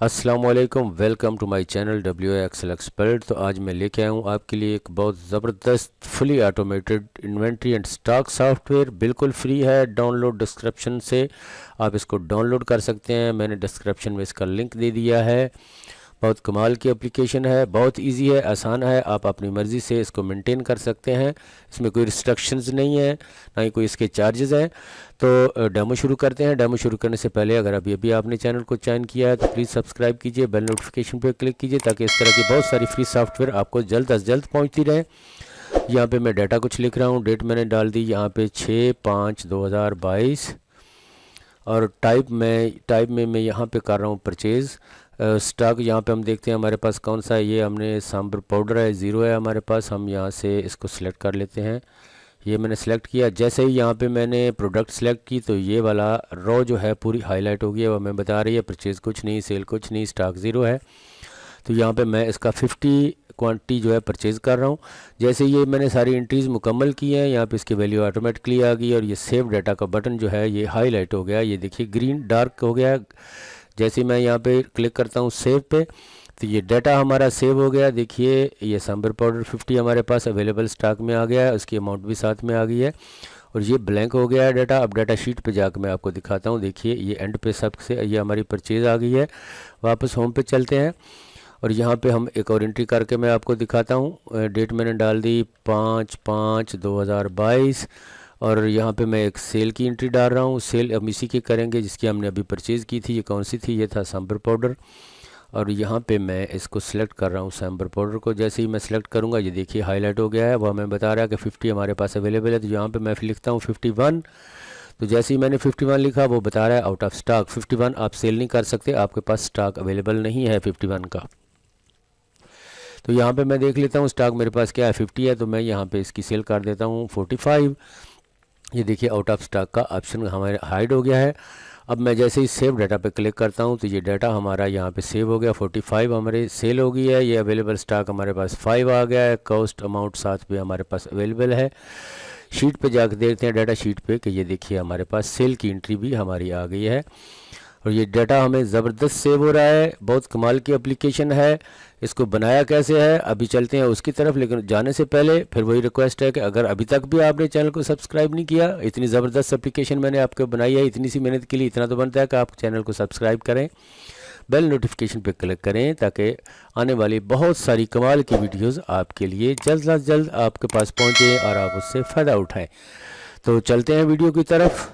अस्सलामुअलैकुम, welcome to my channel WA Excel expert. तो आज मैं लेके आया हूँ आपके लिए एक बहुत ज़बरदस्त fully automated inventory and stock software. बिल्कुल फ्री है, डाउनलोड डिस्क्रिप्शन से आप इसको डाउनलोड कर सकते हैं। मैंने डिस्क्रिप्शन में इसका लिंक दे दिया है। बहुत कमाल की एप्लीकेशन है, बहुत इजी है, आसान है। आप अपनी मर्ज़ी से इसको मेंटेन कर सकते हैं। इसमें कोई रिस्ट्रिक्शंस नहीं है, ना ही कोई इसके चार्जेस हैं। तो डेमो शुरू करते हैं। डेमो शुरू करने से पहले अगर अभी अभी आपने चैनल को ज्वाइन किया है तो प्लीज़ सब्सक्राइब कीजिए, बेल नोटिफिकेशन पर क्लिक कीजिए ताकि इस तरह की बहुत सारी फ्री सॉफ्टवेयर आपको जल्द अज जल्द पहुँचती रहे। यहाँ पे मैं डाटा कुछ लिख रहा हूँ, डेट मैंने डाल दी यहाँ पे 6/5/2022। और टाइप में मैं यहाँ पे कर रहा हूँ परचेज़। स्टॉक यहाँ पे हम देखते हैं हमारे पास कौन सा है। ये हमने सांबर पाउडर है, ज़ीरो है हमारे पास। हम यहाँ से इसको सिलेक्ट कर लेते हैं। ये मैंने सेलेक्ट किया। जैसे ही यहाँ पे मैंने प्रोडक्ट सेलेक्ट की तो ये वाला रो जो है पूरी हाईलाइट हो गई है। वो हमें बता रही है परचेज़ कुछ नहीं, सेल कुछ नहीं, स्टॉक ज़ीरो है। तो यहाँ पे मैं इसका 50 क्वांटिटी जो है परचेज़ कर रहा हूँ। जैसे ये मैंने सारी एंट्रीज़ मुकम्मल की हैं, यहाँ पे इसकी वैल्यू ऑटोमेटिकली आ गई और ये सेव डाटा का बटन जो है ये हाईलाइट हो गया। ये देखिए ग्रीन डार्क हो गया। जैसे मैं यहाँ पे क्लिक करता हूँ सेव पे तो ये डाटा हमारा सेव हो गया। देखिए ये सांबर पाउडर 50 हमारे पास अवेलेबल स्टॉक में आ गया है, उसकी अमाउंट भी साथ में आ गई है और ये ब्लैंक हो गया है डाटा। अब डाटा शीट पे जाकर मैं आपको दिखाता हूँ। देखिए ये एंड पे सबसे ये हमारी परचेज़ आ गई है। वापस होम पे चलते हैं और यहाँ पे हम एक और एंट्री करके मैं आपको दिखाता हूँ। डेट मैंने डाल दी 5/5/2022 और यहाँ पे मैं एक सेल की एंट्री डाल रहा हूँ। सेल हम इसी की करेंगे जिसकी हमने अभी परचेज़ की थी। ये कौन सी थी? ये था सांबर पाउडर। और यहाँ पे मैं इसको सिलेक्ट कर रहा हूँ सांबर पाउडर को। जैसे ही मैं सिलेक्ट करूँगा ये देखिए हाईलाइट हो गया है। वो हमें बता रहा है कि 50 हमारे पास अवेलेबल है। तो यहाँ पे मैं फिर लिखता हूँ 51। तो जैसे ही मैंने 51 लिखा वो बता रहा है आउट ऑफ स्टॉक। 51 आप सेल नहीं कर सकते, आपके पास स्टॉक अवेलेबल नहीं है 51 का। तो यहाँ पे मैं देख लेता हूँ स्टॉक मेरे पास क्या है, 50 है। तो मैं यहाँ पे इसकी सेल कर देता हूँ 45। ये देखिए आउट ऑफ स्टॉक का ऑप्शन हमारे हाइड हो गया है। अब मैं जैसे ही सेव डाटा पे क्लिक करता हूँ तो ये डाटा हमारा यहाँ पे सेव हो गया। 45 हमारे सेल हो गई है। ये अवेलेबल स्टॉक हमारे पास 5 आ गया है। कॉस्ट अमाउंट साथ में हमारे पास अवेलेबल है। शीट पे जाकर देखते हैं डाटा शीट पे कि ये देखिए हमारे पास सेल की एंट्री भी हमारी आ गई है और ये डाटा हमें ज़बरदस्त सेव हो रहा है। बहुत कमाल की एप्लीकेशन है। इसको बनाया कैसे है अभी चलते हैं उसकी तरफ, लेकिन जाने से पहले फिर वही रिक्वेस्ट है कि अगर अभी तक भी आपने चैनल को सब्सक्राइब नहीं किया, इतनी ज़बरदस्त एप्लीकेशन मैंने आपको बनाई है, इतनी सी मेहनत के लिए इतना तो बनता है कि आप चैनल को सब्सक्राइब करें, बेल नोटिफिकेशन पर क्लिक करें ताकि आने वाली बहुत सारी कमाल की वीडियोज़ आपके लिए जल्द अज जल्द आपके पास पहुँचें और आप उससे फ़ायदा उठाएँ। तो चलते हैं वीडियो की तरफ।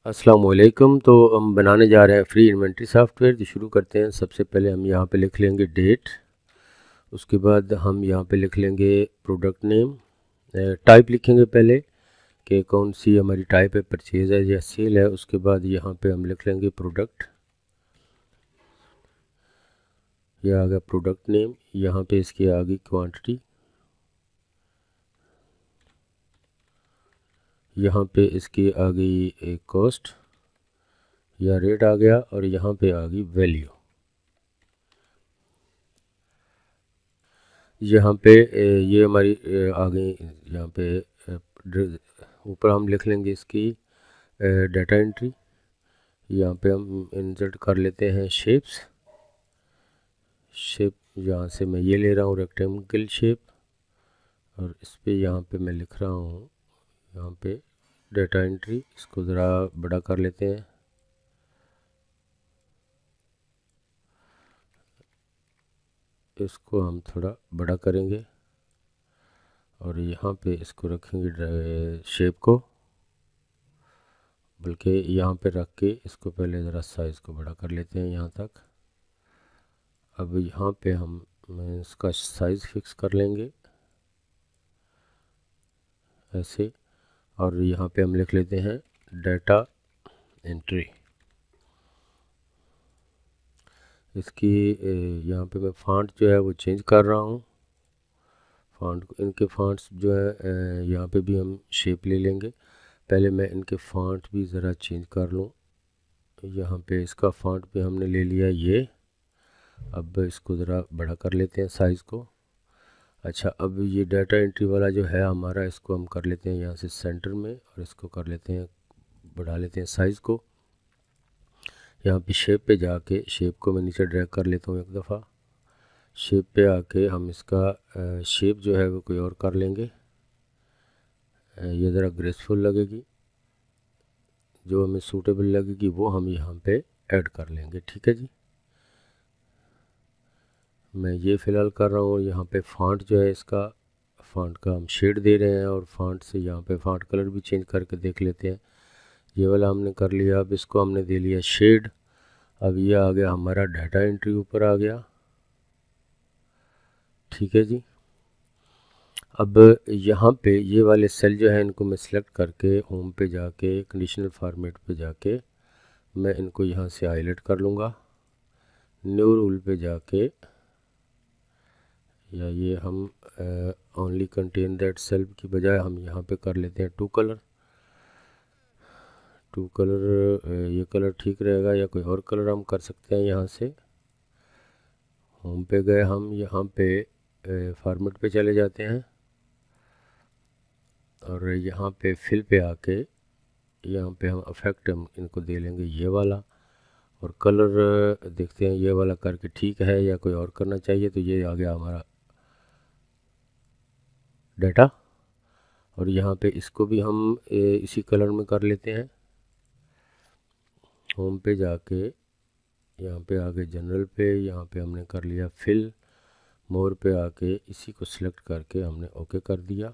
अस्सलाम वालेकुम। तो हम बनाने जा रहे हैं फ्री इन्वेंट्री सॉफ्टवेयर। तो शुरू करते हैं। सबसे पहले हम यहाँ पे लिख लेंगे डेट, उसके बाद हम यहाँ पे लिख लेंगे प्रोडक्ट नेम। टाइप लिखेंगे पहले कि कौन सी हमारी टाइप है, परचेज़ है या सेल है। उसके बाद यहाँ पे हम लिख लेंगे प्रोडक्ट। यह आ गया प्रोडक्ट नेम। यहाँ पे इसकी आ गई क्वान्टिटी, यहाँ पे इसकी आ गई कॉस्ट या रेट आ गया और यहाँ पे आ गई वैल्यू। यहाँ पे ये हमारी आ गई। यहाँ पे ऊपर हम लिख लेंगे इसकी डाटा एंट्री। यहाँ पे हम इंसर्ट कर लेते हैं शेप्स। शेप यहाँ से मैं ये ले रहा हूँ रेक्टेंगल शेप और इस पे यहाँ पे मैं लिख रहा हूँ यहाँ पे डाटा एंट्री। इसको ज़रा बड़ा कर लेते हैं। इसको हम थोड़ा बड़ा करेंगे और यहाँ पे इसको रखेंगे शेप को, बल्कि यहाँ पे रख के इसको पहले ज़रा साइज़ को बड़ा कर लेते हैं यहाँ तक। अब यहाँ पे हम इसका साइज़ फिक्स कर लेंगे ऐसे और यहाँ पे हम लिख लेते हैं डाटा एंट्री। इसकी यहाँ पे मैं फ़ॉन्ट जो है वो चेंज कर रहा हूँ। इनके फ़ॉन्ट्स जो है यहाँ पे भी हम शेप ले लेंगे। पहले मैं इनके फ़ॉन्ट भी ज़रा चेंज कर लूँ। यहाँ पे इसका फ़ॉन्ट भी हमने ले लिया ये। अब इसको ज़रा बड़ा कर लेते हैं साइज़ को। अच्छा, अब ये डाटा एंट्री वाला जो है हमारा, इसको हम कर लेते हैं यहाँ से सेंटर में और इसको कर लेते हैं, बढ़ा लेते हैं साइज़ को। यहाँ पे शेप पे जाके शेप को मैं नीचे ड्रैग कर लेता हूँ एक दफ़ा। शेप पे आके हम इसका शेप जो है वो कोई और कर लेंगे। ये ज़रा ग्रेसफुल लगेगी, जो हमें सूटेबल लगेगी वो हम यहाँ पे ऐड कर लेंगे। ठीक है जी, मैं ये फ़िलहाल कर रहा हूँ। यहाँ पे फ़ॉन्ट जो है इसका फ़ॉन्ट का हम शेड दे रहे हैं और फ़ॉन्ट से यहाँ पे फ़ॉन्ट कलर भी चेंज करके देख लेते हैं। ये वाला हमने कर लिया। अब इसको हमने दे लिया शेड। अब ये आ गया हमारा डाटा एंट्री ऊपर आ गया। ठीक है जी, अब यहाँ पे ये वाले सेल जो है इनको मैं सिलेक्ट करके होम पे जाके कंडीशनल फॉर्मेट पे जाके मैं इनको यहाँ से हाईलाइट कर लूँगा। न्यू रूल पे जाके या ये हम ओनली कंटेन दैट सेल की बजाय हम यहाँ पे कर लेते हैं टू कलर। ये कलर ठीक रहेगा या कोई और कलर हम कर सकते हैं। यहाँ से होम पे गए, हम यहाँ पे फॉर्मेट पे चले जाते हैं और यहाँ पे फिल पे आके यहाँ पे हम अफेक्ट हम इनको दे लेंगे ये वाला, और कलर देखते हैं ये वाला करके ठीक है या कोई और करना चाहिए। तो ये आ गया हमारा डाटा, और यहाँ पे इसको भी हम इसी कलर में कर लेते हैं। होम पे जाके यहाँ पे आगे जनरल पे यहाँ पे हमने कर लिया फिल। मोर पे आके इसी को सिलेक्ट करके हमने ओके कर दिया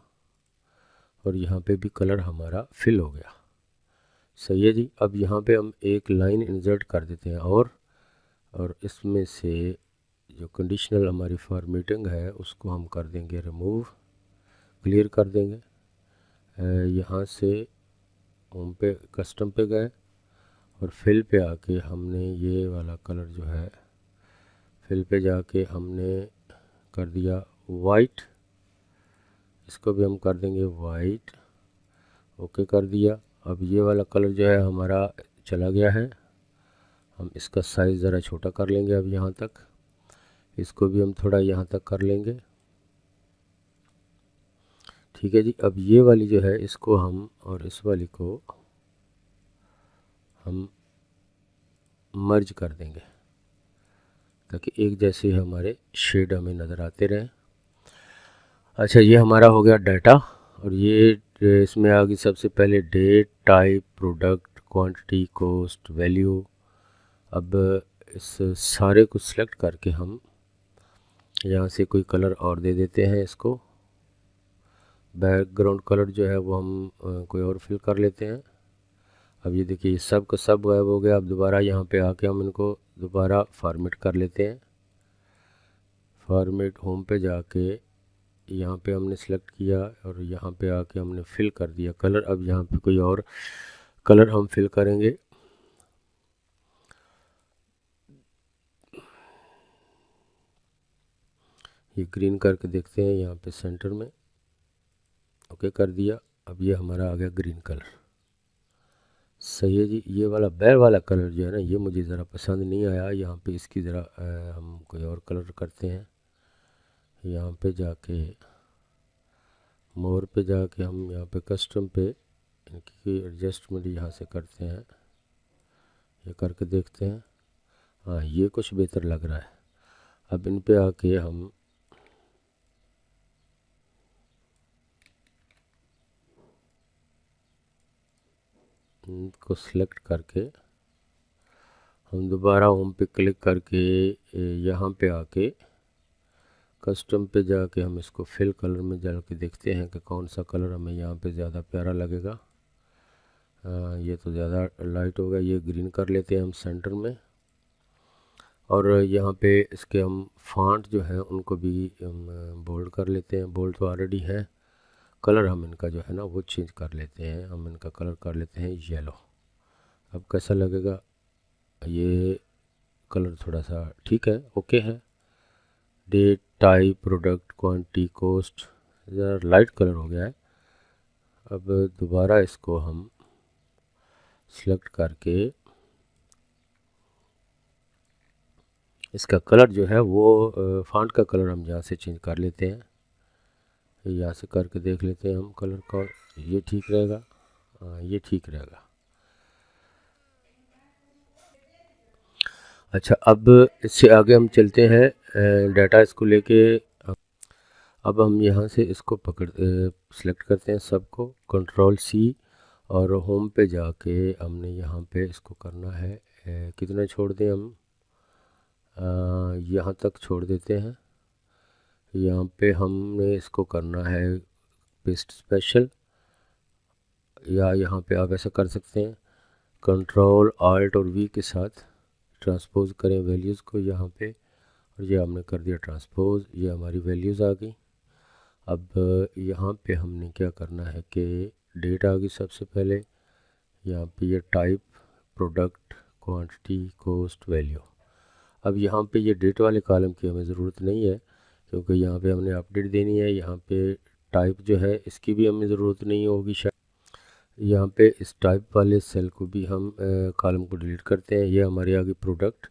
और यहाँ पे भी कलर हमारा फिल हो गया। सही है जी। अब यहाँ पे हम एक लाइन इंसर्ट कर देते हैं और इसमें से जो कंडीशनल हमारी फॉर्मेटिंग है उसको हम कर देंगे रिमूव, क्लियर कर देंगे। यहाँ से होम पे कस्टम पे गए और फिल पे आके हमने ये वाला कलर जो है फिल पे जाके हमने कर दिया वाइट, इसको भी हम कर देंगे वाइट, ओके कर दिया। अब ये वाला कलर जो है हमारा चला गया है, हम इसका साइज़ ज़रा छोटा कर लेंगे। अब यहाँ तक इसको भी हम थोड़ा यहाँ तक कर लेंगे। ठीक है जी, अब ये वाली जो है इसको हम और इस वाली को हम मर्ज कर देंगे ताकि एक जैसे हमारे शेड हमें नज़र आते रहें। अच्छा, ये हमारा हो गया डाटा, और ये इसमें आ गई सबसे पहले date, type, product, quantity, cost, value. अब इस सारे को सिलेक्ट करके हम यहाँ से कोई कलर और दे देते हैं। इसको बैकग्राउंड कलर जो है वो हम कोई और फिल कर लेते हैं। अब ये देखिए सब का सब गायब हो गया। अब दोबारा यहाँ पे आके हम इनको दोबारा फॉर्मेट कर लेते हैं। फॉर्मेट होम पे जाके यहाँ पे हमने सेलेक्ट किया और यहाँ पे आके हमने फिल कर दिया कलर। अब यहाँ पे कोई और कलर हम फिल करेंगे। ये ग्रीन करके देखते हैं यहाँ पे सेंटर में, ओके कर दिया। अब ये हमारा आ गया ग्रीन कलर। सही है जी। ये वाला बैर वाला कलर जो है ना ये मुझे ज़रा पसंद नहीं आया। यहाँ पे इसकी ज़रा हम कोई और कलर करते हैं। यहाँ पे जाके मोर पे जाके हम यहाँ पे कस्टम पे इनकी एडजस्टमेंट यहाँ से करते हैं। ये करके देखते हैं, हाँ ये कुछ बेहतर लग रहा है। अब इन पे आके हम इनको सिलेक्ट करके हम दोबारा होम पे क्लिक करके यहाँ पे आके कस्टम पे जाके हम इसको फिल कलर में जाके देखते हैं कि कौन सा कलर हमें यहाँ पे ज़्यादा प्यारा लगेगा। ये तो ज़्यादा लाइट होगा, ये ग्रीन कर लेते हैं हम सेंटर में। और यहाँ पे इसके हम फॉन्ट जो हैं उनको भी हम बोल्ड कर लेते हैं। बोल्ड तो ऑलरेडी है। कलर हम इनका जो है ना वो चेंज कर लेते हैं। हम इनका कलर कर लेते हैं येलो। अब कैसा लगेगा? ये कलर थोड़ा सा ठीक है, ओके है। Date, type, product, quantity, cost, ज़रा लाइट कलर हो गया है। अब दोबारा इसको हम सिलेक्ट करके इसका कलर जो है वो फॉन्ट का कलर हम यहाँ से चेंज कर लेते हैं। यहाँ से करके देख लेते हैं हम कलर का, ये ठीक रहेगा। हाँ ये ठीक रहेगा। अच्छा, अब इससे आगे हम चलते हैं डाटा इसको लेके। अब हम यहाँ से इसको सिलेक्ट करते हैं सबको, कंट्रोल सी, और होम पे जाके हमने यहाँ पे इसको करना है कितना छोड़ दें हम, यहाँ तक छोड़ देते हैं। यहाँ पे हमने इसको करना है पेस्ट स्पेशल, या यहाँ पे आप ऐसा कर सकते हैं कंट्रोल आल्ट और वी के साथ ट्रांसपोज करें वैल्यूज़ को यहाँ पे, और ये हमने कर दिया ट्रांसपोज, ये हमारी वैल्यूज़ आ गई। अब यहाँ पे हमने क्या करना है कि डेट आ गई सबसे पहले, यहाँ पे ये type, product, quantity, cost, value. अब यहाँ पे ये डेट वाले कॉलम की हमें ज़रूरत नहीं है, क्योंकि यहाँ पे हमने अपडेट देनी है। यहाँ पे टाइप जो है इसकी भी हमें ज़रूरत नहीं होगी शायद। यहाँ पे इस टाइप वाले सेल को भी हम कॉलम को डिलीट करते हैं। ये हमारी आ गई प्रोडक्ट,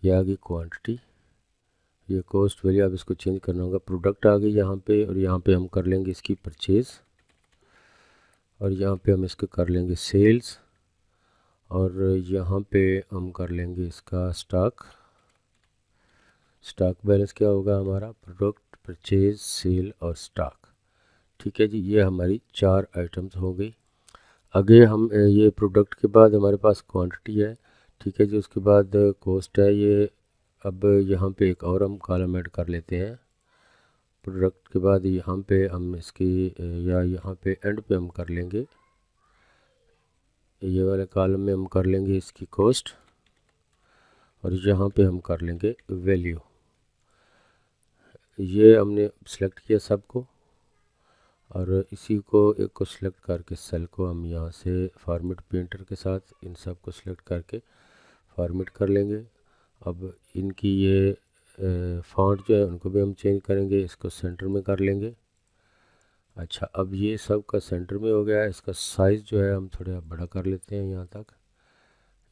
ये आ गई क्वांटिटी, ये कॉस्ट, वैल्यू। अब इसको चेंज करना होगा, प्रोडक्ट आ गई यहाँ पे, और यहाँ पे हम कर लेंगे इसकी परचेज़, और यहाँ पे हम इसको कर लेंगे सेल्स, और यहाँ पे हम कर लेंगे इसका स्टॉक बैलेंस क्या होगा हमारा, प्रोडक्ट, परचेज, सेल और स्टॉक। ठीक है जी, ये हमारी 4 आइटम्स हो गई। आगे हम ये प्रोडक्ट के बाद हमारे पास क्वांटिटी है, ठीक है जी, उसके बाद कॉस्ट है ये। अब यहाँ पे एक और हम कॉलम ऐड कर लेते हैं प्रोडक्ट के बाद, यहाँ पे हम इसकी या यहाँ पे एंड पे हम कर लेंगे, ये वाले कॉलम में हम कर लेंगे इसकी कॉस्ट, और यहाँ पे हम कर लेंगे वैल्यू। ये हमने सेलेक्ट किया सबको, और इसी को एक को सिलेक्ट करके सेल को हम यहाँ से फॉर्मेट पेंटर के साथ इन सब को सिलेक्ट करके फॉर्मेट कर लेंगे। अब इनकी ये फॉन्ट जो है उनको भी हम चेंज करेंगे, इसको सेंटर में कर लेंगे। अच्छा, अब ये सब का सेंटर में हो गया है। इसका साइज़ जो है हम थोड़ा बड़ा कर लेते हैं यहाँ तक,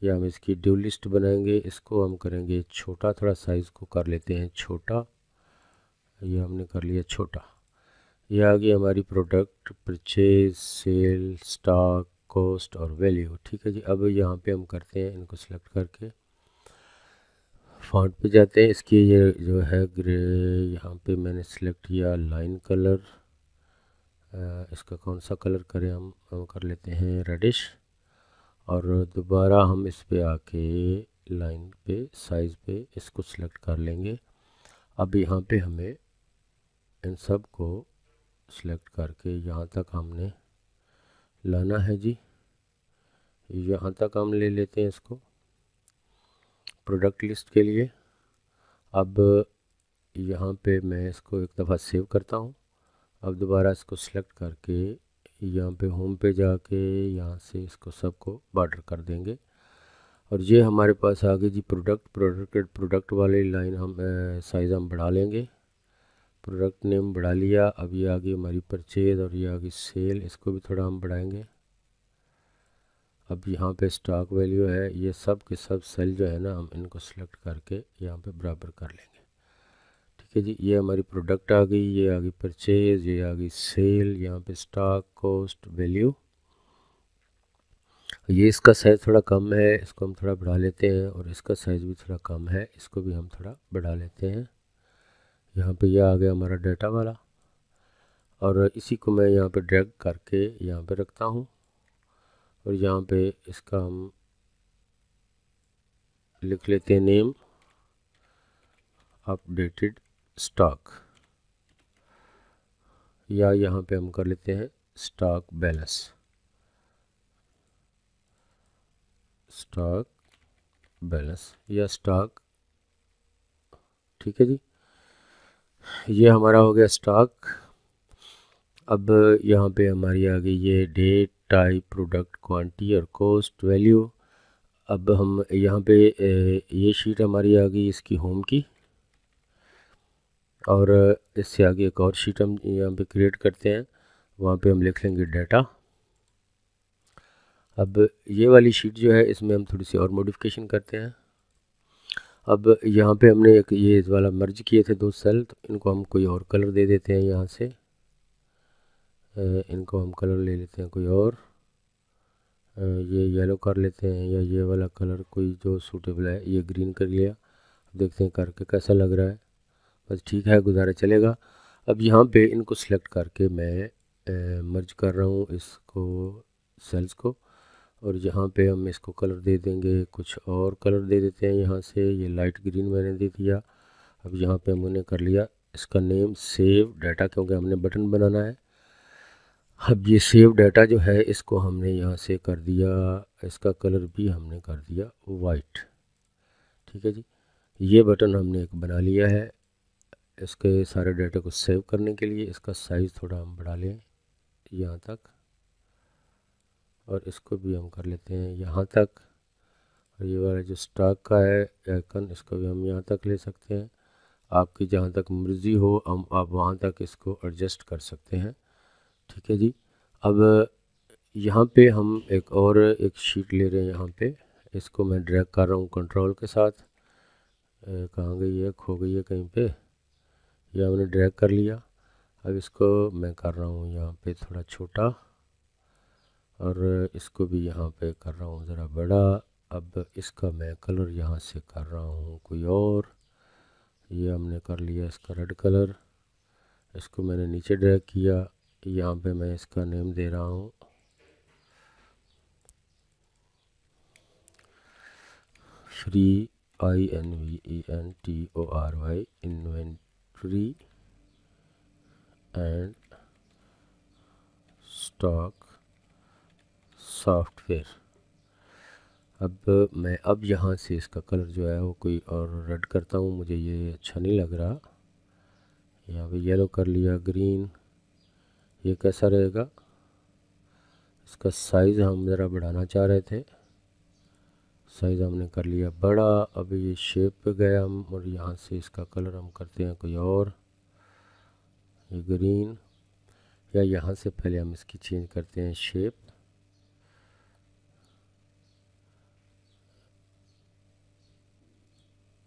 या हम इसकी ड्यू लिस्ट बनाएंगे, इसको हम करेंगे छोटा, थोड़ा साइज़ को कर लेते हैं छोटा, ये हमने कर लिया छोटा। ये आ गई हमारी product, purchase, sale, stock, cost और वैल्यू। ठीक है जी, अब यहाँ पे हम करते हैं इनको सेलेक्ट करके फॉन्ट पे जाते हैं। इसकी ये जो है ग्रे, यहाँ पे मैंने सेलेक्ट किया लाइन कलर, इसका कौन सा कलर करें हम कर लेते हैं रेडिश, और दोबारा हम इस पे आके लाइन पे साइज़ पे इसको सिलेक्ट कर लेंगे। अब यहाँ पे हमें इन सब को सिलेक्ट करके यहाँ तक हमने लाना है जी, यहाँ तक हम ले लेते हैं इसको प्रोडक्ट लिस्ट के लिए। अब यहाँ पे मैं इसको एक दफ़ा सेव करता हूँ। अब दोबारा इसको सिलेक्ट करके यहाँ पे होम पे जाके यहाँ से इसको सबको बॉर्डर कर देंगे, और ये हमारे पास आ गई जी प्रोडक्ट वाली लाइन। हम साइज़ हम बढ़ा लेंगे, प्रोडक्ट नेम बढ़ा लिया। अब ये आ गई हमारी परचेज, और ये आ गई सेल, इसको भी थोड़ा हम बढ़ाएंगे। अब यहाँ पे स्टॉक वैल्यू है, ये सब के सब सेल जो है ना हम इनको सेलेक्ट करके यहाँ पे बराबर कर लेंगे। ठीक है जी, ये हमारी प्रोडक्ट आ गई, ये आ गई परचेज, ये आ गई सेल, यहाँ पे स्टॉक, कॉस्ट, वैल्यू। ये इसका साइज़ थोड़ा कम है, इसको हम थोड़ा बढ़ा लेते हैं, और इसका साइज़ भी थोड़ा कम है, इसको भी हम थोड़ा बढ़ा लेते हैं। यहाँ पे ये आ गया हमारा डाटा वाला, और इसी को मैं यहाँ पे ड्रैग करके यहाँ पे रखता हूँ, और यहाँ पे इसका हम लिख लेते हैं नेम अपडेटेड स्टॉक, या यहाँ पे हम कर लेते हैं स्टॉक बैलेंस, या स्टॉक। ठीक है जी, ये हमारा हो गया स्टॉक। अब यहाँ पे हमारी आ गई ये डेट, टाइप, प्रोडक्ट, क्वांटिटी और कॉस्ट, वैल्यू। अब हम यहाँ पे ये शीट हमारी आ गई इसकी होम की, और इससे आगे एक और शीट हम यहाँ पे क्रिएट करते हैं, वहाँ पे हम लिख लेंगे डाटा। अब ये वाली शीट जो है इसमें हम थोड़ी सी और मॉडिफिकेशन करते हैं। अब यहाँ पे हमने एक ये इस वाला मर्ज किए थे 2 सेल, तो इनको हम कोई और कलर दे देते हैं। यहाँ से इनको हम कलर ले लेते हैं कोई और, ये येलो कर लेते हैं या ये वाला कलर कोई जो सूटेबल है, ये ग्रीन कर लिया। देखते हैं करके कैसा लग रहा है, बस ठीक है, गुजारा चलेगा। अब यहाँ पे इनको सिलेक्ट करके मैं मर्ज कर रहा हूँ इसको, सेल्स को, और यहाँ पे हम इसको कलर दे देंगे, कुछ और कलर दे देते हैं यहाँ से। ये लाइट ग्रीन मैंने दे दिया। अब यहाँ पे हमने कर लिया इसका नेम सेव डाटा, क्योंकि हमने बटन बनाना है। अब ये सेव डाटा जो है इसको हमने यहाँ से कर दिया, इसका कलर भी हमने कर दिया वाइट। ठीक है जी, ये बटन हमने एक बना लिया है। इसके सारे डाटा को सेव करने के लिए इसका साइज़ थोड़ा हम बढ़ा लें यहाँ तक, और इसको भी हम कर लेते हैं यहाँ तक। और ये वाला जो स्टॉक का है आइकन, इसको भी हम यहाँ तक ले सकते हैं। आपकी जहाँ तक मर्ज़ी हो आप वहाँ तक इसको एडजस्ट कर सकते हैं। ठीक है जी, अब यहाँ पे हम एक शीट ले रहे हैं। यहाँ पे इसको मैं ड्रैग कर रहा हूँ कंट्रोल के साथ। कहाँ गई है, खो गई है कहीं पे, या मैंने ड्रैग कर लिया। अब इसको मैं कर रहा हूँ यहाँ पे थोड़ा छोटा, और इसको भी यहाँ पे कर रहा हूँ ज़रा बड़ा। अब इसका मैं कलर यहाँ से कर रहा हूँ कोई और, ये हमने कर लिया इसका रेड कलर। इसको मैंने नीचे ड्रैग किया, यहाँ पे मैं इसका नेम दे रहा हूँ free, INVENTORY, inventory and stock software. अब यहाँ से इसका कलर जो है वो कोई और रेड करता हूँ, मुझे ये अच्छा नहीं लग रहा। यहाँ पे येलो कर लिया, ग्रीन, ये कैसा रहेगा। इसका साइज़ हम ज़रा बढ़ाना चाह रहे थे, साइज़ हमने कर लिया बड़ा। अब ये शेप पे गए हम, और यहाँ से इसका कलर हम करते हैं कोई और, ये ग्रीन, या यहाँ से पहले हम इसकी चेंज करते हैं शेप।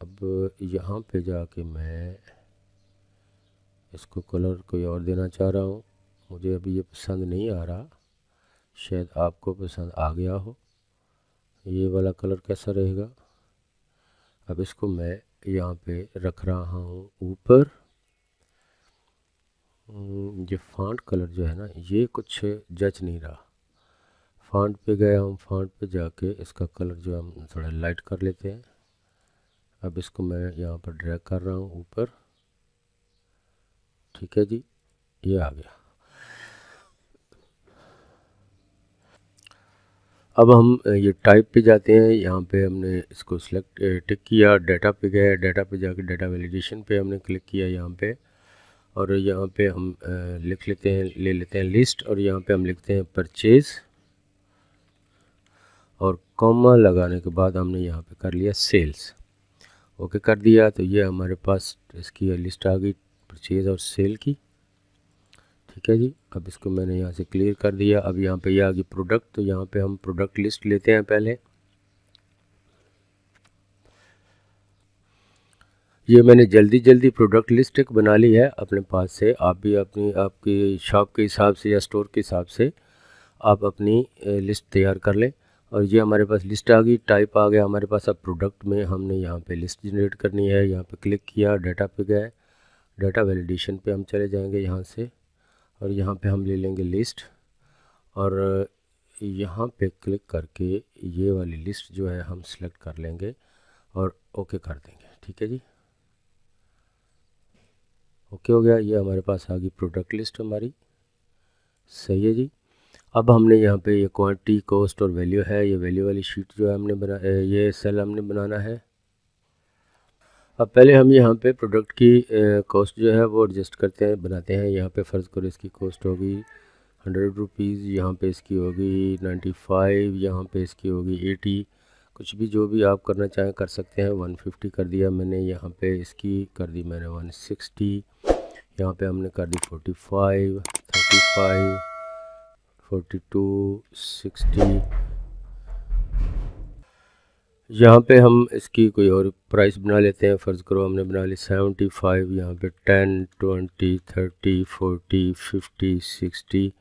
अब यहाँ पे जाके मैं इसको कलर कोई और देना चाह रहा हूँ, मुझे अभी ये पसंद नहीं आ रहा, शायद आपको पसंद आ गया हो। ये वाला कलर कैसा रहेगा। अब इसको मैं यहाँ पे रख रहा हूँ ऊपर। ये फ़ॉन्ट कलर जो है ना, ये कुछ जच नहीं रहा। फ़ॉन्ट पे गए हम, फ़ॉन्ट पे जाके इसका कलर जो हम थोड़ा लाइट कर लेते हैं। अब इसको मैं यहाँ पर ड्रैग कर रहा हूँ ऊपर। ठीक है जी, ये आ गया। अब हम ये टाइप पे जाते हैं। यहाँ पे हमने इसको सिलेक्ट टिक किया, डाटा पे गए, डाटा पे जाके डाटा वैलिडेशन पे हमने क्लिक किया यहाँ पे, और यहाँ पे हम लिख लेते हैं, ले लेते हैं लिस्ट, और यहाँ पे हम लिखते हैं परचेज़, और कॉमा लगाने के बाद हमने यहाँ पे कर लिया सेल्स। ओके कर दिया, तो ये हमारे पास इसकी लिस्ट आ गई परचेज़ और सेल की। ठीक है जी, अब इसको मैंने यहाँ से क्लियर कर दिया। अब यहाँ पे ये आ गई प्रोडक्ट, तो यहाँ पे हम प्रोडक्ट लिस्ट लेते हैं पहले। ये मैंने जल्दी प्रोडक्ट लिस्ट एक बना ली है अपने पास से। आप भी आपकी शॉप के हिसाब से या स्टोर के हिसाब से आप अपनी लिस्ट तैयार कर लें। और ये हमारे पास लिस्ट आ गई, टाइप आ गया हमारे पास। अब प्रोडक्ट में हमने यहाँ पे लिस्ट जनरेट करनी है। यहाँ पे क्लिक किया, डाटा पे गए, डाटा वैलिडेशन पे हम चले जाएंगे यहाँ से, और यहाँ पे हम ले लेंगे लिस्ट, और यहाँ पे क्लिक करके ये वाली लिस्ट जो है हम सेलेक्ट कर लेंगे और ओके कर देंगे। ठीक है जी, ओके हो गया। ये हमारे पास आ गई प्रोडक्ट लिस्ट हमारी, सही है जी। अब हमने यहाँ पे ये क्वांटिटी, कॉस्ट और वैल्यू है, ये वैल्यू वाली शीट जो है हमने ये सेल हमने बनाना है। अब पहले हम यहाँ पे प्रोडक्ट की कॉस्ट जो है वो एडजस्ट करते हैं, बनाते हैं। यहाँ पे फ़र्ज़ करो इसकी कॉस्ट होगी 100 रुपीज़, यहाँ पे इसकी होगी 95, यहाँ पे इसकी होगी 80, कुछ भी जो भी आप करना चाहें कर सकते हैं। 150 कर दिया मैंने, यहाँ पे इसकी कर दी मैंने 160, यहाँ पे हमने कर दी 45, 35, 42, 60। यहाँ पे हम इसकी कोई और प्राइस बना लेते हैं। फ़र्ज़ करो हमने बना ली 75, यहाँ पे 10, 20, 30, 40, 50, 60,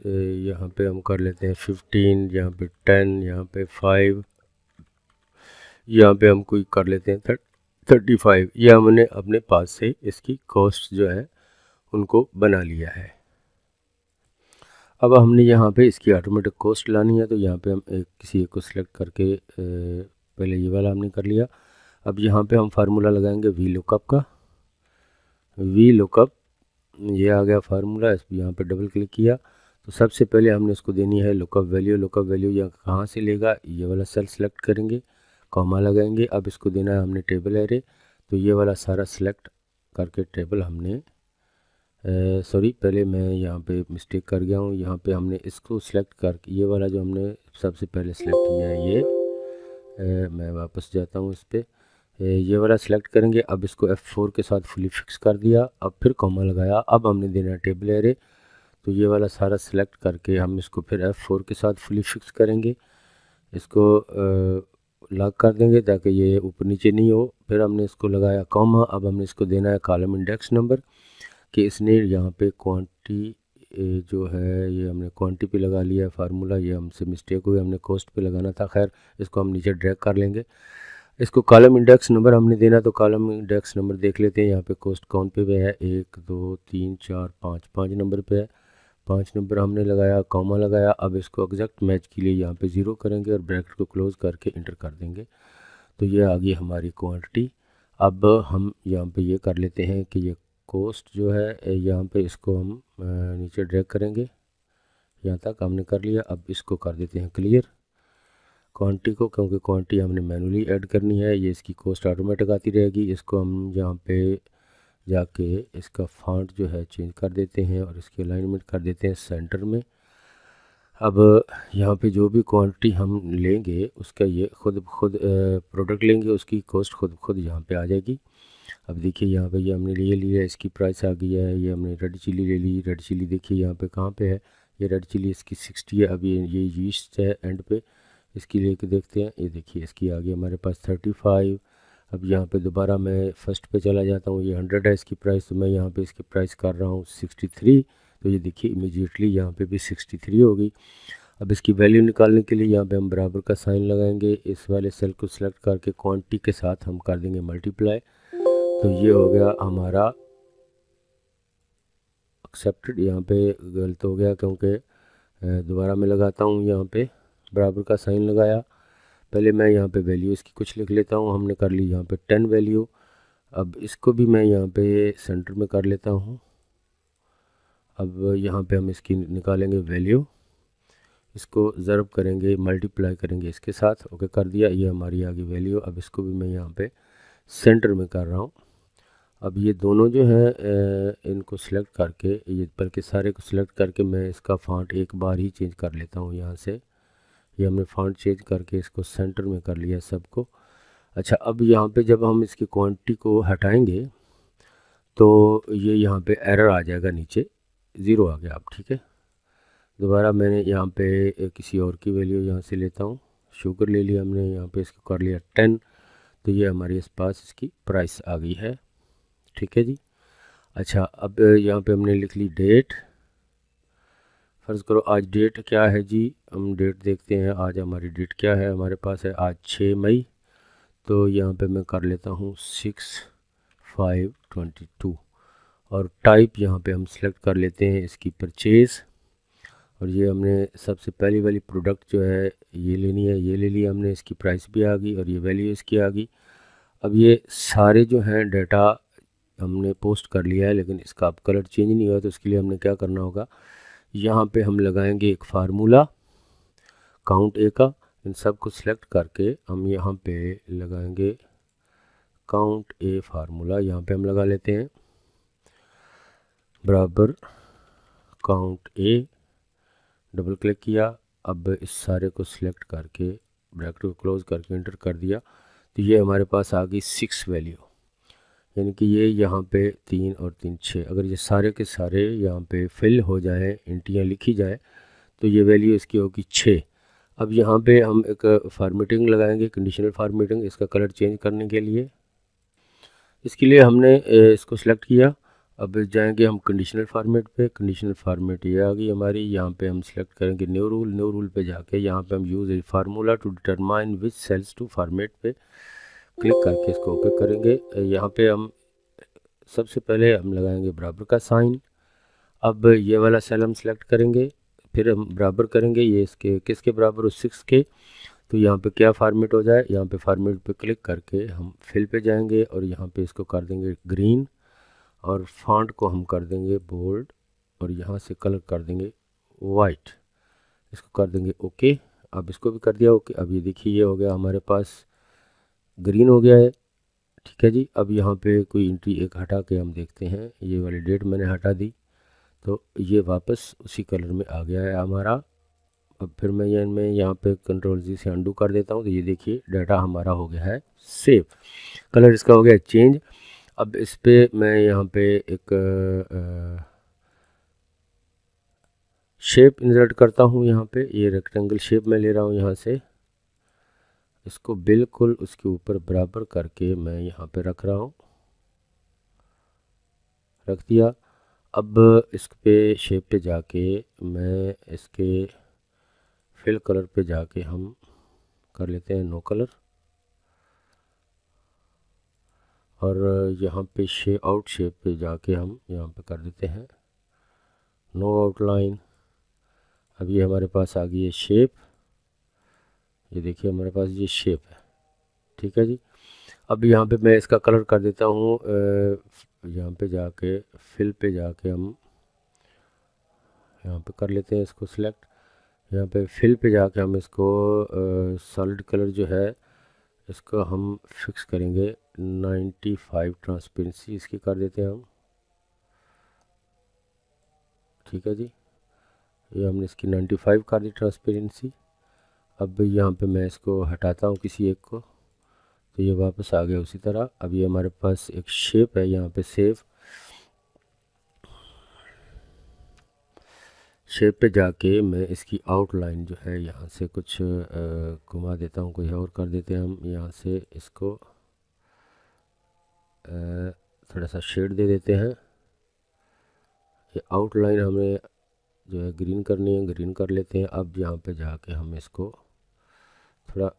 यहाँ पे हम कर लेते हैं 15, यहाँ पे 10, यहाँ पे 5, यहाँ पे हम कोई कर लेते हैं 35। ये हमने अपने पास से इसकी कॉस्ट जो है उनको बना लिया है। अब हमने यहाँ पे इसकी ऑटोमेटिक कॉस्ट लानी है, तो यहाँ पे हम किसी एक को सिलेक्ट करके पहले ये वाला हमने कर लिया। अब यहाँ पे हम फार्मूला लगाएंगे वी लुकअप का। वी लुकअप ये आ गया फार्मूला, इस पर यहाँ पे डबल क्लिक किया तो सबसे पहले हमने इसको देनी है लुकअप वैल्यू। लुकअप वैल्यू यहाँ कहाँ से लेगा, ये वाला सेल सेलेक्ट करेंगे, कॉमा लगाएंगे। अब इसको देना है हमने टेबल एरे, तो ये वाला सारा सिलेक्ट करके टेबल हमने सॉरी पहले मैं यहाँ पे मिस्टेक कर गया हूँ। यहाँ पे हमने इसको सिलेक्ट करके ये वाला जो हमने सबसे पहले सिलेक्ट किया है ये मैं वापस जाता हूँ इस पर, ये वाला सिलेक्ट करेंगे। अब इसको F4 के साथ फुली फिक्स कर दिया, अब फिर कॉमा लगाया। अब हमने देना है टेबल एरे, तो ये वाला सारा सिलेक्ट करके हम इसको फिर F4 के साथ फुली फिक्स करेंगे, इसको लॉक कर देंगे ताकि ये ऊपर नीचे नहीं हो। फिर हमने इसको लगाया कॉमा। अब हमने इसको देना है कॉलम इंडेक्स नंबर, कि इसने यहाँ पे क्वांटिटी जो है ये हमने क्वांटिटी पे लगा लिया है फार्मूला, ये हमसे मिस्टेक हुई, हमने कॉस्ट पे लगाना था। खैर इसको हम नीचे ड्रैग कर लेंगे। इसको कॉलम इंडेक्स नंबर हमने देना, तो कॉलम इंडेक्स नंबर देख लेते हैं। यहाँ पे कॉस्ट कौन पे है, 1 2 3 4 5 नंबर पे है, 5 नंबर हमने लगाया, कॉमा लगाया। अब इसको एग्जैक्ट मैच के लिए यहाँ पे 0 करेंगे और ब्रैकेट को क्लोज करके इंटर कर देंगे, तो ये आ गई हमारी क्वांटिटी। अब हम यहाँ पे ये कर लेते हैं कि ये कॉस्ट जो है यहाँ पे इसको हम नीचे ड्रैग करेंगे, यहाँ तक हमने कर लिया। अब इसको कर देते हैं क्लियर क्वांटिटी को, क्योंकि क्वांटिटी हमने मैनुअली ऐड करनी है, ये इसकी कॉस्ट ऑटोमेटिक आती रहेगी। इसको हम यहाँ पे जाके इसका फॉन्ट जो है चेंज कर देते हैं और इसकी अलाइनमेंट कर देते हैं सेंटर में। अब यहाँ पे जो भी क्वांटिटी हम लेंगे उसका ये खुद प्रोडक्ट लेंगे, उसकी कॉस्ट खुद यहाँ पे आ जाएगी। अब देखिए यहाँ पे ये हमने ले लिया, इसकी प्राइस आ गई है। ये हमने रेड चिली ले ली, रेड चिली देखिए यहाँ पे कहाँ पे है, ये रेड चिली इसकी 60 है। अब ये यीस्ट है एंड पे, इसकी लेके देखते हैं। ये देखिए इसकी आ गई हमारे पास 35। अब यहाँ पे दोबारा मैं फर्स्ट पे चला जाता हूँ, ये 100 है इसकी प्राइस, तो मैं यहाँ पे इसकी प्राइस कर रहा हूँ 63। तो ये देखिए इमीडिएटली यहाँ पे भी 63 हो गई। अब इसकी वैल्यू निकालने के लिए यहाँ पे हम बराबर का साइन लगाएंगे, इस वाले सेल को सिलेक्ट करके क्वांटिटी के साथ हम कर देंगे मल्टीप्लाई, तो ये हो गया हमारा एक्सेप्टेड। यहाँ पे गलत हो गया क्योंकि दोबारा मैं लगाता हूँ, यहाँ पे बराबर का साइन लगाया। पहले मैं यहाँ पे वैल्यू इसकी कुछ लिख लेता हूँ, हमने कर ली यहाँ पे 10 वैल्यू। अब इसको भी मैं यहाँ पे सेंटर में कर लेता हूँ। अब यहाँ पे हम इसकी निकालेंगे वैल्यू, इसको ज़रब करेंगे, मल्टीप्लाई करेंगे इसके साथ। ओके कर दिया, ये हमारी आ गई वैल्यू। अब इसको भी मैं यहाँ पे सेंटर में कर रहा हूँ। अब ये दोनों जो हैं इनको सिलेक्ट करके, ये बल्कि सारे को सिलेक्ट करके मैं इसका फ़ॉन्ट एक बार ही चेंज कर लेता हूँ यहाँ से। ये हमने फ़ॉन्ट चेंज करके इसको सेंटर में कर लिया सबको। अच्छा, अब यहाँ पे जब हम इसकी क्वांटिटी को हटाएंगे तो ये यहाँ पे एरर आ जाएगा, नीचे 0 आ गया। अब ठीक है, दोबारा मैंने यहाँ पे किसी और की वैल्यू यहाँ से लेता हूँ, शुगर ले लिया हमने, यहाँ पे इसको कर लिया 10, तो ये हमारे पास इसकी प्राइस आ गई है। ठीक है जी। अच्छा, अब यहाँ पे हमने लिख ली डेट। फ़र्ज़ करो आज डेट क्या है जी, हम डेट देखते हैं। आज हमारी डेट क्या है, हमारे पास है आज 6 मई। तो यहाँ पे मैं कर लेता हूँ 6/5/22 और टाइप यहाँ पे हम सेलेक्ट कर लेते हैं इसकी परचेज़। और ये हमने सबसे पहली वाली प्रोडक्ट जो है ये लेनी है, ये ले लिया हमने, इसकी प्राइस भी आ गई और ये वैल्यू इसकी आ गई। अब ये सारे जो हैं डाटा हमने पोस्ट कर लिया है, लेकिन इसका अब कलर चेंज नहीं हुआ, तो इसके लिए हमने क्या करना होगा, यहाँ पे हम लगाएंगे एक फार्मूला काउंट ए का। इन सब को सिलेक्ट करके हम यहाँ पे लगाएंगे काउंट ए फार्मूला, यहाँ पे हम लगा लेते हैं बराबर काउंट ए, डबल क्लिक किया। अब इस सारे को सिलेक्ट करके ब्रैकेट को क्लोज करके इंटर कर दिया, तो ये हमारे पास आ गई 6 वैल्यू, यानी कि ये यहाँ पे 3 और 3 6। अगर ये सारे के सारे यहाँ पे फिल हो जाए, इंटियाँ लिखी जाए, तो ये वैल्यू इसकी होगी 6। अब यहाँ पे हम एक फॉर्मेटिंग लगाएंगे, कंडीशनल फॉर्मेटिंग, इसका कलर चेंज करने के लिए। इसके लिए हमने इसको सिलेक्ट किया अब जाएंगे हम कंडीशनल फॉर्मेट पे। कंडीशनल फॉर्मेट ये आ गई हमारी। यहाँ पे हम सिलेक्ट करेंगे न्यू रूल। न्यू रूल पे जाके यहाँ पे हम use a formula to determine which cells to format पे क्लिक करके इसको ओके करेंगे। यहाँ पे हम सबसे पहले हम लगाएंगे बराबर का साइन। अब ये वाला सेल हम सिलेक्ट करेंगे, फिर हम बराबर करेंगे ये इसके किसके बराबर हो 6 के। तो यहाँ पे क्या फॉर्मेट हो जाए, यहाँ पे फॉर्मेट पे क्लिक करके हम फिल पे जाएंगे और यहाँ पे इसको कर देंगे ग्रीन और फॉन्ट को हम कर देंगे बोल्ड और यहाँ से कलर कर देंगे वाइट। इसको कर देंगे ओके। अब इसको भी कर दिया ओके। अब ये देखिए ये हो गया हमारे पास ग्रीन हो गया है। ठीक है जी। अब यहाँ पे कोई एंट्री एक हटा के हम देखते हैं, ये वाली डेट मैंने हटा दी तो ये वापस उसी कलर में आ गया है हमारा। अब फिर मैं यहाँ पे कंट्रोल जी से अंडू कर देता हूँ तो ये देखिए डाटा हमारा हो गया है सेव, कलर इसका हो गया चेंज। अब इस पे मैं यहाँ पे एक शेप इंसर्ट करता हूँ। यहाँ पे ये रेक्टेंगल शेप मैं ले रहा हूँ, यहाँ से इसको बिल्कुल उसके ऊपर बराबर करके मैं यहाँ पे रख रहा हूँ, रख दिया। अब इस पे शेप पे जाके मैं इसके फिल कलर पे जाके हम कर लेते हैं नो कलर और यहाँ पे आउट शेप पे जाके हम यहाँ पे कर देते हैं नो आउटलाइन। अब ये हमारे पास आ गई है शेप, ये देखिए हमारे पास ये शेप है। ठीक है जी। अब यहाँ पे मैं इसका कलर कर देता हूँ, यहाँ पे जाके फिल पे जाके हम यहाँ पे कर लेते हैं इसको सिलेक्ट। यहाँ पे फिल पे जाके हम इसको सॉलिड कलर जो है इसको हम फिक्स करेंगे 95 ट्रांसपेरेंसी इसकी कर देते हैं हम। ठीक है जी। ये हमने इसकी 95 कर दी ट्रांसपेरेंसी। अब यहाँ पे मैं इसको हटाता हूँ किसी एक को तो ये वापस आ गया उसी तरह। अब ये हमारे पास एक शेप है, यहाँ पे सेव शेप पे जाके मैं इसकी आउटलाइन जो है यहाँ से कुछ घुमा देता हूँ, कोई और कर देते हैं हम। यहाँ से इसको थोड़ा सा शेड दे देते हैं। ये आउटलाइन हमें जो है ग्रीन करनी है, ग्रीन कर लेते हैं। अब यहाँ पे जाके हम इसको थोड़ा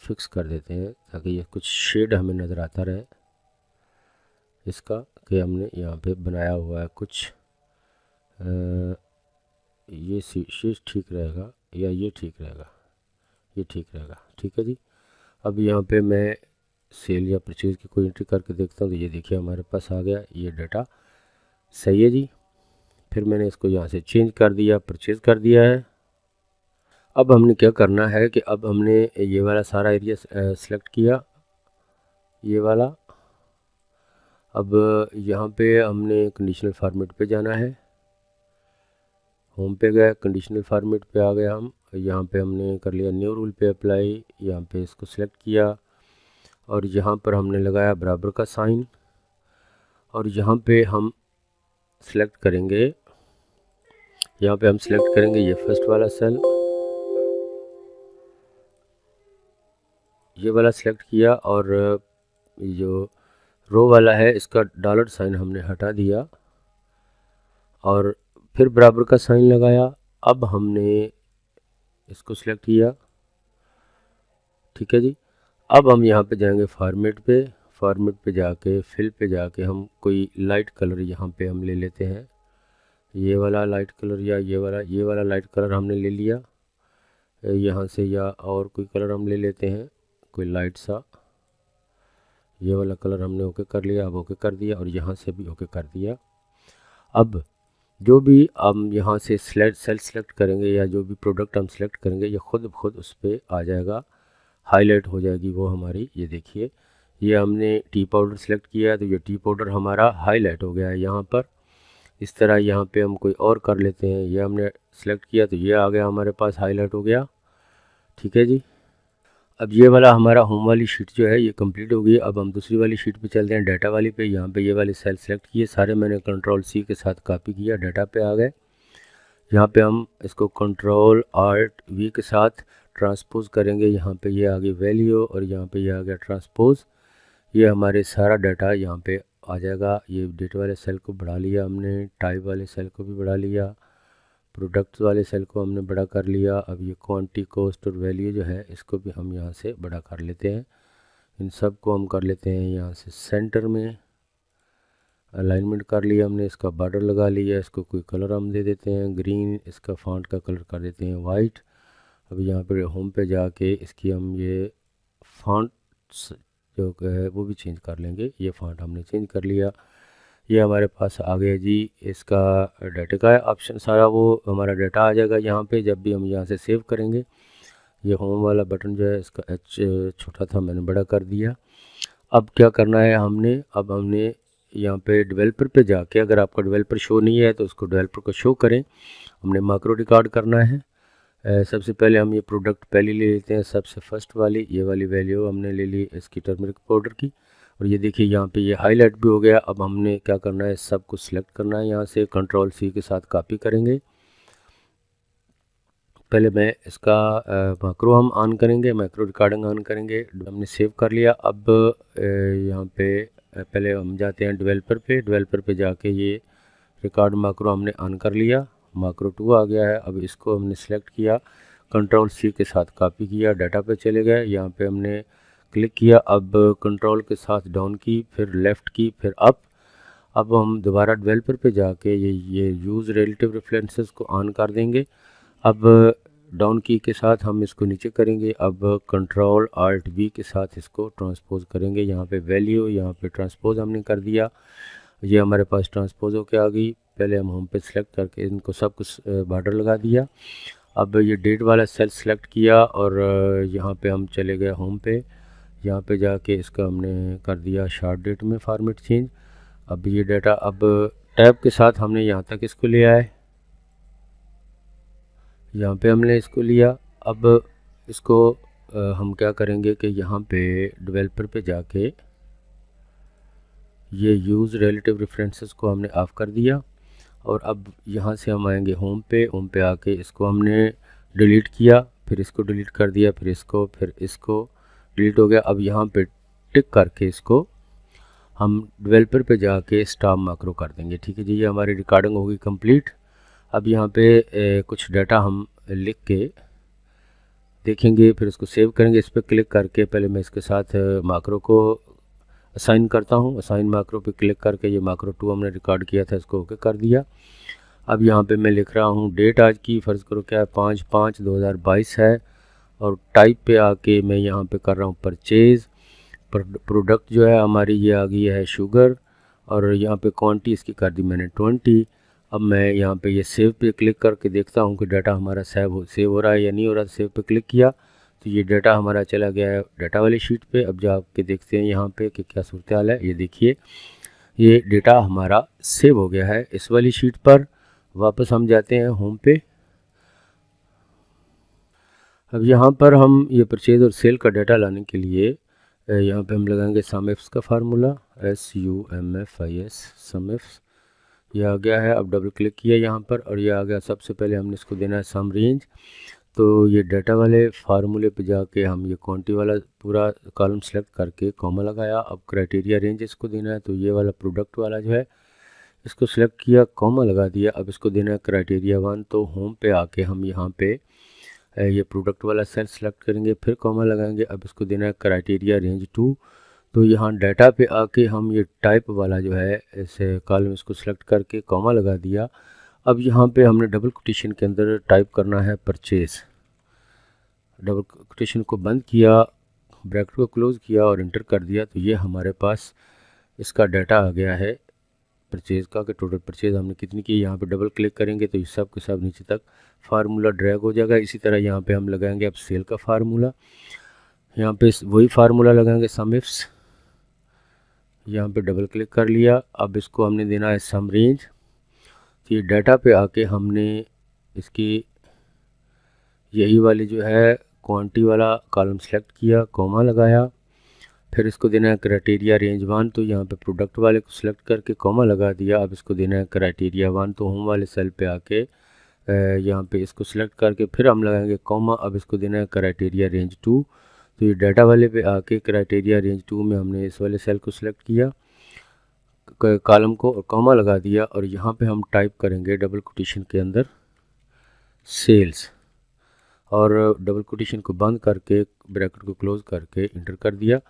फिक्स कर देते हैं ताकि ये कुछ शेड हमें नज़र आता रहे इसका कि हमने यहाँ पे बनाया हुआ है कुछ। ये शेड ठीक रहेगा या ये ठीक रहेगा, ये ठीक रहेगा। ठीक है जी। अब यहाँ पे मैं सेल या परचेज़ की कोई एंट्री करके देखता हूँ तो ये देखिए हमारे पास आ गया ये डाटा, सही है जी। फिर मैंने इसको यहाँ से चेंज कर दिया, परचेज़ कर दिया है। अब हमने क्या करना है कि अब हमने ये वाला सारा एरिया सेलेक्ट किया, ये वाला। अब यहाँ पे हमने कंडीशनल फॉर्मेट पे जाना है, होम पे गए, कंडीशनल फॉर्मेट पे आ गए हम। यहाँ पे हमने कर लिया न्यू रूल पे अप्लाई, यहाँ पे इसको सिलेक्ट किया और यहाँ पर हमने लगाया बराबर का साइन और यहाँ पे हम सिलेक्ट करेंगे, यहाँ पे हम सिलेक्ट करेंगे ये फर्स्ट वाला सेल, ये वाला सिलेक्ट किया और जो रो वाला है इसका डॉलर साइन हमने हटा दिया और फिर बराबर का साइन लगाया। अब हमने इसको सिलेक्ट किया। ठीक है जी। अब हम यहाँ पे जाएंगे फॉर्मेट पे, फॉर्मेट पे जाके फिल पे जाके हम कोई लाइट कलर यहाँ पे हम ले लेते हैं, ये वाला लाइट कलर या ये वाला लाइट कलर हमने ले लिया यहाँ से, या और कोई कलर हम ले लेते हैं कोई लाइट सा, ये वाला कलर हमने ओके कर लिया। अब ओके कर दिया और यहाँ से भी ओके कर दिया। अब जो भी हम यहाँ से सेल सेलेक्ट करेंगे या जो भी प्रोडक्ट हम सेलेक्ट करेंगे ये खुद उस पर आ जाएगा, हाईलाइट हो जाएगी वो हमारी। ये देखिए ये हमने टी पाउडर सेलेक्ट किया है तो ये टी पाउडर हमारा हाईलाइट हो गया है यहाँ पर। इस तरह यहाँ पे हम कोई और कर लेते हैं, ये हमने सेलेक्ट किया तो ये आ गया हमारे पास, हाईलाइट हो गया। ठीक है जी। अब ये वाला हमारा होम वाली शीट जो है ये कंप्लीट हो गई। अब हम दूसरी वाली शीट पे चलते हैं, डाटा वाली पे। यहाँ पे ये वाले सेल सेलेक्ट किए सारे, मैंने कंट्रोल सी के साथ कॉपी किया, डाटा पे आ गए। यहाँ पे हम इसको कंट्रोल आल्ट वी के साथ ट्रांसपोज करेंगे। यहाँ पे ये आ गई वैल्यू और यहाँ पे ये आ गया ट्रांसपोज। ये हमारे सारा डाटा यहाँ पे आ जाएगा। ये डेट वाले सेल को बढ़ा लिया हमने, टाइप वाले सेल को भी बढ़ा लिया, प्रोडक्ट वाले सेल को हमने बड़ा कर लिया। अब ये क्वांटिटी, कॉस्ट और वैल्यू जो है इसको भी हम यहाँ से बड़ा कर लेते हैं। इन सब को हम कर लेते हैं यहाँ से सेंटर में, अलाइनमेंट कर लिया हमने, इसका बॉर्डर लगा लिया, इसको कोई कलर हम दे देते हैं ग्रीन, इसका फॉन्ट का कलर कर देते हैं वाइट। अब यहाँ पर होम पे जाके इसकी हम ये फॉन्ट जो है वो भी चेंज कर लेंगे। ये फॉन्ट हमने चेंज कर लिया, ये हमारे पास आ गया जी। इसका डाटा का ऑप्शन सारा वो हमारा डाटा आ जाएगा यहाँ पे जब भी हम यहाँ से सेव करेंगे। ये होम वाला बटन जो है इसका एच छोटा था, मैंने बड़ा कर दिया। अब क्या करना है हमने, अब हमने यहाँ पे डेवलपर पे जाके, अगर आपका डेवलपर शो नहीं है तो उसको डेवलपर को शो करें। हमने मैक्रो रिकॉर्ड करना है। सबसे पहले हम ये प्रोडक्ट पहले ले लेते हैं, सबसे फर्स्ट वाली ये वाली वैल्यू हमने ले ली इसकी टर्मरिक पाउडर की। और ये देखिए यहाँ पे ये हाईलाइट भी हो गया। अब हमने क्या करना है, सब कुछ सिलेक्ट करना है, यहाँ से कंट्रोल सी के साथ कॉपी करेंगे। पहले मैं इसका मैक्रो हम ऑन करेंगे, मैक्रो रिकॉर्डिंग ऑन करेंगे। हमने सेव कर लिया। अब यहाँ पे पहले हम जाते हैं डेवलपर पे, डेवलपर पे जाके ये रिकॉर्ड मैक्रो हमने ऑन कर लिया, मैक्रो 2 आ गया है। अब इसको हमने सेलेक्ट किया, कंट्रोल सी के साथ कॉपी किया, डाटा पे चले गए, यहाँ पे हमने क्लिक किया। अब कंट्रोल के साथ डाउन की, फिर लेफ़्ट की, फिर अप। अब हम दोबारा डेवलपर पे जाके ये यूज़ रिलेटिव रेफरेंसेस को ऑन कर देंगे। अब डाउन की के साथ हम इसको नीचे करेंगे। अब कंट्रोल आल्ट वी के साथ इसको ट्रांसपोज करेंगे। यहाँ पे वैल्यू, यहाँ पे ट्रांसपोज हमने कर दिया, ये हमारे पास ट्रांसपोज होके आ गई। पहले हम होम पे सेलेक्ट करके इनको सब कुछ बॉर्डर लगा दिया। अब ये डेट वाला सेल सेलेक्ट किया और यहाँ पे हम चले गए होम पे, यहाँ पे जाके इसका हमने कर दिया शॉर्ट डेट में फॉर्मेट चेंज। अब ये डाटा अब टैब के साथ हमने यहाँ तक इसको ले आए, यहाँ पे हमने इसको लिया। अब इसको हम क्या करेंगे कि यहाँ पे डेवलपर पे जाके ये यूज़ रिलेटिव रेफरेंसेस को हमने ऑफ़ कर दिया। और अब यहाँ से हम आएंगे होम पे आके इसको हमने डिलीट किया, फिर इसको डिलीट कर दिया, फिर इसको डिलीट हो गया। अब यहाँ पे टिक करके इसको हम डेवलपर पे जाके स्टॉप मैक्रो कर देंगे। ठीक है जी, ये हमारी रिकॉर्डिंग होगी कंप्लीट। अब यहाँ पे कुछ डाटा हम लिख के देखेंगे, फिर उसको सेव करेंगे। इस पर क्लिक करके पहले मैं इसके साथ मैक्रो को असाइन करता हूँ। असाइन मैक्रो पे क्लिक करके ये मैक्रो 2 हमने रिकॉर्ड किया था, इसको ओके कर दिया। अब यहाँ पे मैं लिख रहा हूँ डेट आज की, फ़र्ज़ करो क्या है 5/5/2022 है। और टाइप पे आके मैं यहाँ पे कर रहा हूँ परचेज़। प्रोडक्ट जो है हमारी ये आ गई है शुगर, और यहाँ पे क्वांटिटी इसकी कर दी मैंने 20। अब मैं यहाँ पे ये सेव पे क्लिक करके देखता हूँ कि डाटा हमारा सेव हो रहा है या नहीं हो रहा। सेव पे क्लिक किया तो ये डाटा हमारा चला गया है डाटा वाली शीट पे। अब जाके देखते हैं यहाँ पे कि क्या सूरत हाल है। ये देखिए ये डाटा हमारा सेव हो गया है इस वाली शीट पर। वापस हम जाते हैं होम पे। अब यहाँ पर हम ये परचेज़ और सेल का डाटा लाने के लिए यहाँ पे हम लगाएंगे SUMIFS का फार्मूला, SUMFIS SUMIFS, ये आ गया है। अब डबल क्लिक किया यहाँ पर और ये आ गया। सबसे पहले हमने इसको देना है सम रेंज, तो ये डाटा वाले फार्मूले पे जाके हम ये क्वांटिटी वाला पूरा कॉलम सेलेक्ट करके कॉमा लगाया। अब क्राइटेरिया रेंज इसको देना है, तो ये वाला प्रोडक्ट वाला जो है इसको सिलेक्ट किया, कॉमा लगा दिया। अब इसको देना है क्राइटेरिया 1, तो होम पे आके हम यहाँ पे ये प्रोडक्ट वाला सेल सेलेक्ट करेंगे, फिर कॉमा लगाएंगे। अब इसको देना है क्राइटेरिया रेंज 2, तो यहाँ डाटा पे आके हम ये टाइप वाला जो है इसे कॉलम इसको सेलेक्ट करके कॉमा लगा दिया। अब यहाँ पे हमने डबल कोटेशन के अंदर टाइप करना है परचेज़। डबल कोटेशन को बंद किया, ब्रैकेट को क्लोज़ किया और इंटर कर दिया, तो ये हमारे पास इसका डाटा आ गया है परचेज़ का कि टोटल परचेज़ हमने कितनी की। यहाँ पे डबल क्लिक करेंगे तो ये सब के सब नीचे तक फार्मूला ड्रैग हो जाएगा। इसी तरह यहाँ पे हम लगाएंगे अब सेल का फार्मूला, यहाँ पे वही फार्मूला लगाएंगे SUMIFS। यहाँ पे डबल क्लिक कर लिया। अब इसको हमने देना है सम रेंज, तो ये डाटा पे आके हमने इसकी यही वाली जो है क्वांटिटी वाला कॉलम सेलेक्ट किया, कॉमा लगाया, फिर इसको देना है क्राइटेरिया रेंज 1, तो यहाँ पे प्रोडक्ट वाले को सिलेक्ट करके कॉमा लगा दिया। अब इसको देना है क्राइटेरिया 1, तो होम वाले सेल पे आके यहाँ पे इसको सिलेक्ट करके फिर हम लगाएंगे कॉमा। अब इसको देना है क्राइटेरिया रेंज 2, तो ये डाटा वाले पे आके क्राइटेरिया रेंज 2 में हमने इस वाले सेल को सिलेक्ट किया, कॉलम को और कॉमा लगा दिया और यहाँ पे हम टाइप करेंगे डबल कोटेशन के अंदर सेल्स, और डबल कोटेशन को बंद करके ब्रैकेट को क्लोज करके इंटर कर दिया।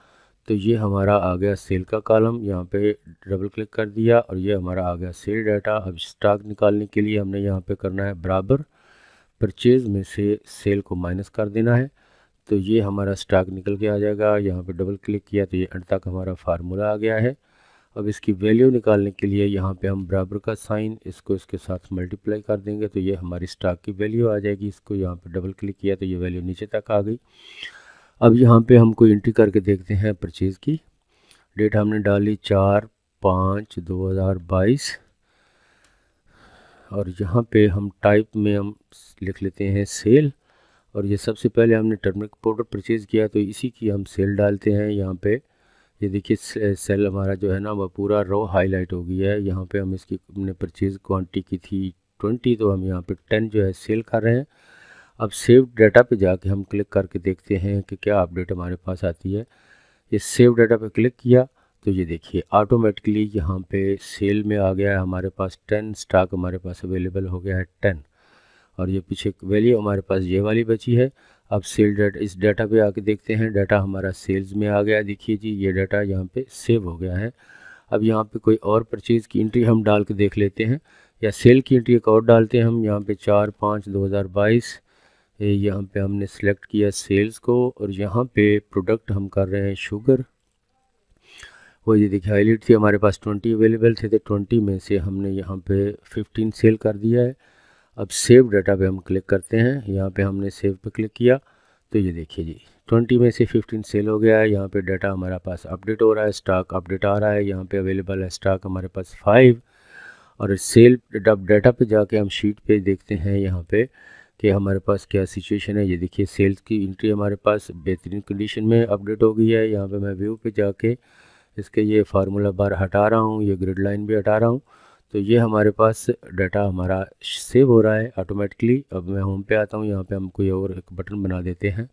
तो ये हमारा आ गया सेल का कॉलम, यहाँ पे डबल क्लिक कर दिया और ये हमारा आ गया सेल डाटा। अब स्टॉक निकालने के लिए हमने यहाँ पे करना है बराबर, परचेज़ में से सेल को माइनस कर देना है, तो ये हमारा स्टॉक निकल के आ जाएगा। यहाँ पे डबल क्लिक किया तो ये अंत तक हमारा फार्मूला आ गया है। अब इसकी वैल्यू निकालने के लिए यहाँ पे हम बराबर का साइन इसको इसके साथ मल्टीप्लाई कर देंगे तो ये हमारी स्टॉक की वैल्यू आ जाएगी। इसको यहाँ पे डबल क्लिक किया तो ये वैल्यू नीचे तक आ गई। अब यहाँ पे हम कोई एंट्री करके देखते हैं परचेज़ की। डेट हमने डाली 4/5/2022 और यहाँ पे हम टाइप में हम लिख लेते हैं सेल, और ये सबसे पहले हमने टर्मरिक पाउडर परचेज़ किया तो इसी की हम सेल डालते हैं। यहाँ पे ये देखिए सेल हमारा जो है ना वो पूरा रो हाईलाइट हो गया है। यहाँ पे हम इसकी हमने परचेज़ क्वांटिटी की थी 20, तो हम यहाँ पे 10 जो है सेल कर रहे हैं। अब सेव डाटा पे जाके हम क्लिक करके देखते हैं कि क्या अपडेट हमारे पास आती है। ये सेव डाटा पे क्लिक किया तो ये देखिए ऑटोमेटिकली यहाँ पे सेल में आ गया है हमारे पास 10, स्टॉक हमारे पास अवेलेबल हो गया है 10, और ये पीछे वैल्यू हमारे पास ये वाली बची है। अब सेल डाटा, इस डाटा पे आके देखते हैं, डाटा हमारा सेल्स में आ गया। देखिए जी ये डाटा यहाँ पे सेव हो गया है। अब यहाँ पे कोई और परचेज़ की एंट्री हम डाल के देख लेते हैं, या सेल की एंट्री एक और डालते हैं हम। यहाँ पे 4/5/2022 यहाँ पे हमने सेलेक्ट किया सेल्स को, और यहाँ पे प्रोडक्ट हम कर रहे हैं शुगर। वो ये देखिए हाईलाइट थी हमारे पास 20 अवेलेबल थे, तो 20 में से हमने यहाँ पे 15 सेल कर दिया है। अब सेव डाटा पे हम क्लिक करते हैं, यहाँ पे हमने सेव पे क्लिक किया तो ये देखिए जी 20 में से 15 सेल हो गया है। यहाँ पे डाटा हमारा पास अपडेट हो रहा है, स्टॉक अपडेट आ रहा है। यहाँ पे अवेलेबल है स्टॉक हमारे पास 5, और सेल डाटा पे जाके हम शीट पे देखते हैं यहाँ पे कि हमारे पास क्या सिचुएशन है। ये देखिए सेल्स की एंट्री हमारे पास बेहतरीन कंडीशन में अपडेट हो गई है। यहाँ पे मैं व्यू पे जाके इसके ये फार्मूला बार हटा रहा हूँ, ये ग्रिड लाइन भी हटा रहा हूँ, तो ये हमारे पास डाटा हमारा सेव हो रहा है ऑटोमेटिकली। अब मैं होम पे आता हूँ, यहाँ पे हम कोई और एक बटन बना देते हैं।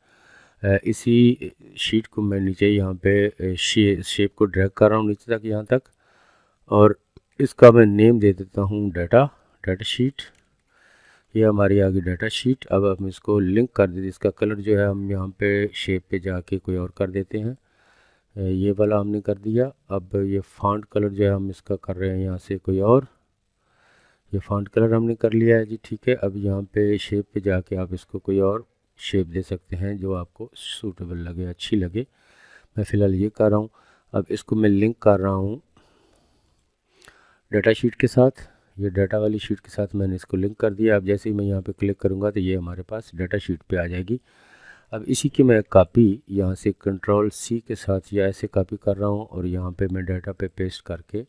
इसी शीट को मैं नीचे यहाँ पे शेप को ड्रैग कर रहा हूँ नीचे तक, यहाँ तक, और इसका मैं नेम दे देता हूँ डाटा शीट। ये हमारी आ गई डाटा शीट। अब हम इसको लिंक कर देते, इसका कलर जो है हम यहाँ पे शेप पे जाके कोई और कर देते हैं। ये वाला हमने कर दिया। अब ये फॉन्ट कलर जो है हम इसका कर रहे हैं यहाँ से कोई और, ये फॉन्ट कलर हमने कर लिया है जी, ठीक है। अब यहाँ पे शेप पे जाके आप इसको कोई और शेप दे सकते हैं जो आपको सूटेबल लगे, अच्छी लगे। मैं फ़िलहाल ये कर रहा हूँ। अब इसको मैं लिंक कर रहा हूँ डाटा शीट के साथ, ये डाटा वाली शीट के साथ मैंने इसको लिंक कर दिया। अब जैसे ही मैं यहाँ पे क्लिक करूँगा तो ये हमारे पास डाटा शीट पे आ जाएगी। अब इसी की मैं कॉपी यहाँ से Ctrl+C के साथ या ऐसे कॉपी कर रहा हूँ, और यहाँ पे मैं डाटा पे पेस्ट करके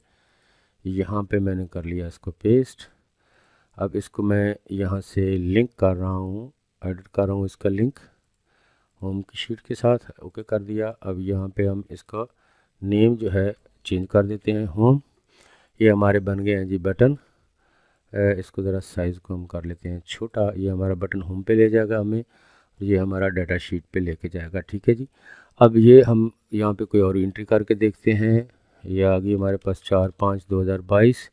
यहाँ पे मैंने कर लिया इसको पेस्ट। अब इसको मैं यहाँ से लिंक कर रहा हूँ, एडिट कर रहा हूँ इसका लिंक होम की शीट के साथ, ओके कर दिया। अब यहाँ पे हम इसका नेम जो है चेंज कर देते हैं होम। ये हमारे बन गए हैं जी बटन। इसको ज़रा साइज़ को हम कर लेते हैं छोटा, ये हमारा बटन होम पे ले जाएगा हमें, ये हमारा डाटा शीट पे लेके जाएगा, ठीक है जी। अब ये हम यहाँ पे कोई और एंट्री करके देखते हैं। ये आ गई हमारे पास 4/5/2022।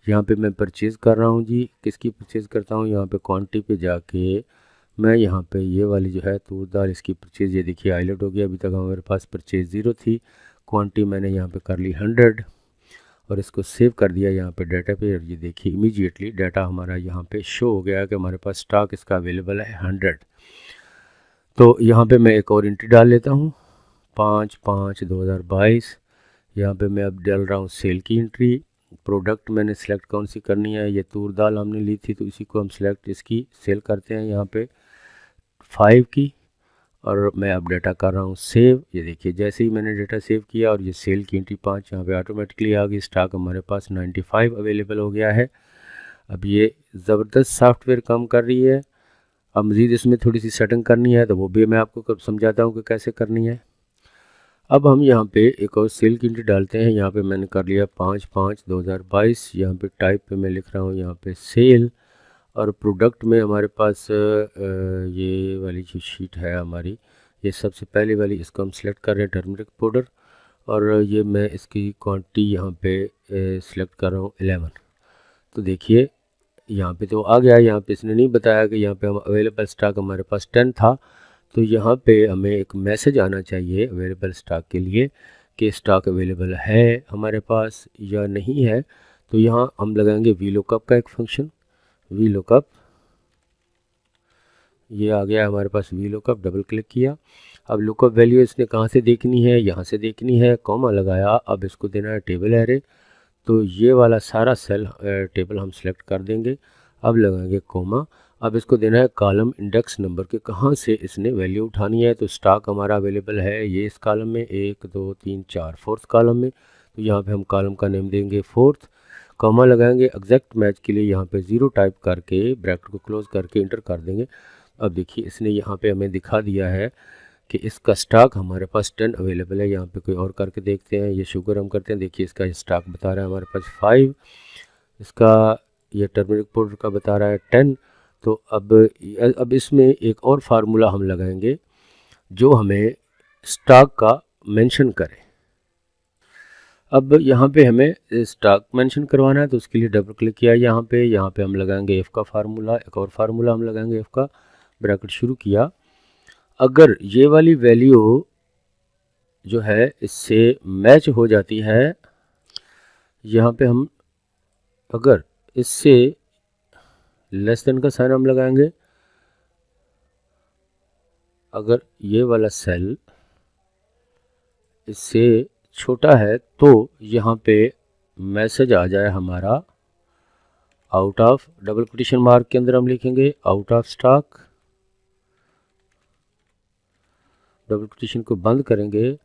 यहाँ पे मैं परचेज़ कर रहा हूँ जी, किसकी परचेज़ करता हूँ, यहाँ पे क्वांटिटी पे जाके मैं यहाँ पे ये वाली जो है तूर दाल, इसकी परचेज़ ये देखिए हाईलाइट हो गया। अभी तक हमारे पास परचेज़ 0 थी, क्वांटिटी मैंने यहाँ पे कर ली 100 और इसको सेव कर दिया यहाँ पे डाटा पे। और ये देखिए इमीडिएटली डाटा हमारा यहाँ पे शो हो गया कि हमारे पास स्टॉक इसका अवेलेबल है 100। तो यहाँ पे मैं एक और एंट्री डाल लेता हूँ 5/5/2022। यहाँ पे मैं अब डाल रहा हूँ सेल की एंट्री। प्रोडक्ट मैंने सेलेक्ट कौन सी करनी है, ये तूर दाल हमने ली थी तो इसी को हम सेलेक्ट इसकी सेल करते हैं यहाँ पे 5 की, और मैं अब डाटा कर रहा हूँ सेव। ये देखिए जैसे ही मैंने डाटा सेव किया और ये सेल की एंट्री 5 यहाँ पे ऑटोमेटिकली आ गई। स्टॉक हमारे पास 95 अवेलेबल हो गया है। अब ये ज़बरदस्त सॉफ्टवेयर काम कर रही है। अब मज़ीद इसमें थोड़ी सी सेटिंग करनी है तो वो भी मैं आपको समझाता हूँ कि कैसे करनी है। अब हम यहाँ पे एक और सेल की एंट्री डालते हैं। यहाँ पे मैंने कर लिया 5/5/2022। यहाँ पे टाइप पे मैं लिख रहा हूँ यहाँ पे सेल, और प्रोडक्ट में हमारे पास ये वाली जो शीट है हमारी, ये सबसे पहले वाली, इसको हम सेलेक्ट कर रहे हैं टर्मरिक पाउडर, और ये मैं इसकी क्वांटिटी यहाँ पे सिलेक्ट कर रहा हूँ 11। तो देखिए यहाँ पे तो आ गया, यहाँ पे इसने नहीं बताया कि यहाँ पे हम अवेलेबल स्टॉक हमारे पास 10 था। तो यहाँ पे हमें एक मैसेज आना चाहिए अवेलेबल स्टॉक के लिए कि स्टॉक अवेलेबल है हमारे पास या नहीं है। तो यहाँ हम लगाएंगे वी लुकअप का एक फंक्शन, वी लुकअप। ये आ गया हमारे पास वी लुकअप, डबल क्लिक किया। अब लुकअप वैल्यू इसने कहाँ से देखनी है, यहाँ से देखनी है, कॉमा लगाया। अब इसको देना है टेबल एरे। तो ये वाला सारा सेल टेबल हम सेलेक्ट कर देंगे। अब लगाएंगे कॉमा। अब इसको देना है कॉलम इंडेक्स नंबर के कहाँ से इसने वैल्यू उठानी है। तो स्टॉक हमारा अवेलेबल है ये इस कॉलम में 1 2 3 4 फोर्थ कॉलम में। तो यहाँ पे हम कॉलम का नेम देंगे फोर्थ, कॉमा लगाएंगे। एग्जैक्ट मैच के लिए यहाँ पे 0 टाइप करके ब्रैकेट को क्लोज करके इंटर कर देंगे। अब देखिए इसने यहाँ पे हमें दिखा दिया है कि इसका स्टॉक हमारे पास 10 अवेलेबल है। यहाँ पे कोई और करके देखते हैं, ये शुगर हम करते हैं। देखिए इसका स्टॉक बता रहा है हमारे पास 5, इसका ये टर्मरिक पाउडर का बता रहा है 10। तो अब इसमें एक और फार्मूला हम लगाएंगे जो हमें स्टॉक का मेंशन करे। अब यहाँ पे हमें स्टॉक मेंशन करवाना है तो उसके लिए डबल क्लिक किया यहाँ पे हम लगाएंगे एफ़ का फार्मूला, एक और फार्मूला हम लगाएंगे एफ़ का, ब्रैकेट शुरू किया। अगर ये वाली वैल्यू जो है इससे मैच हो जाती है, यहाँ पे हम अगर इससे लेस देन का साइन हम लगाएंगे। अगर ये वाला सेल इससे छोटा है तो यहाँ पे मैसेज आ जाए हमारा out of, double quotation mark के अंदर हम लिखेंगे out of stock, double quotation को बंद करेंगे,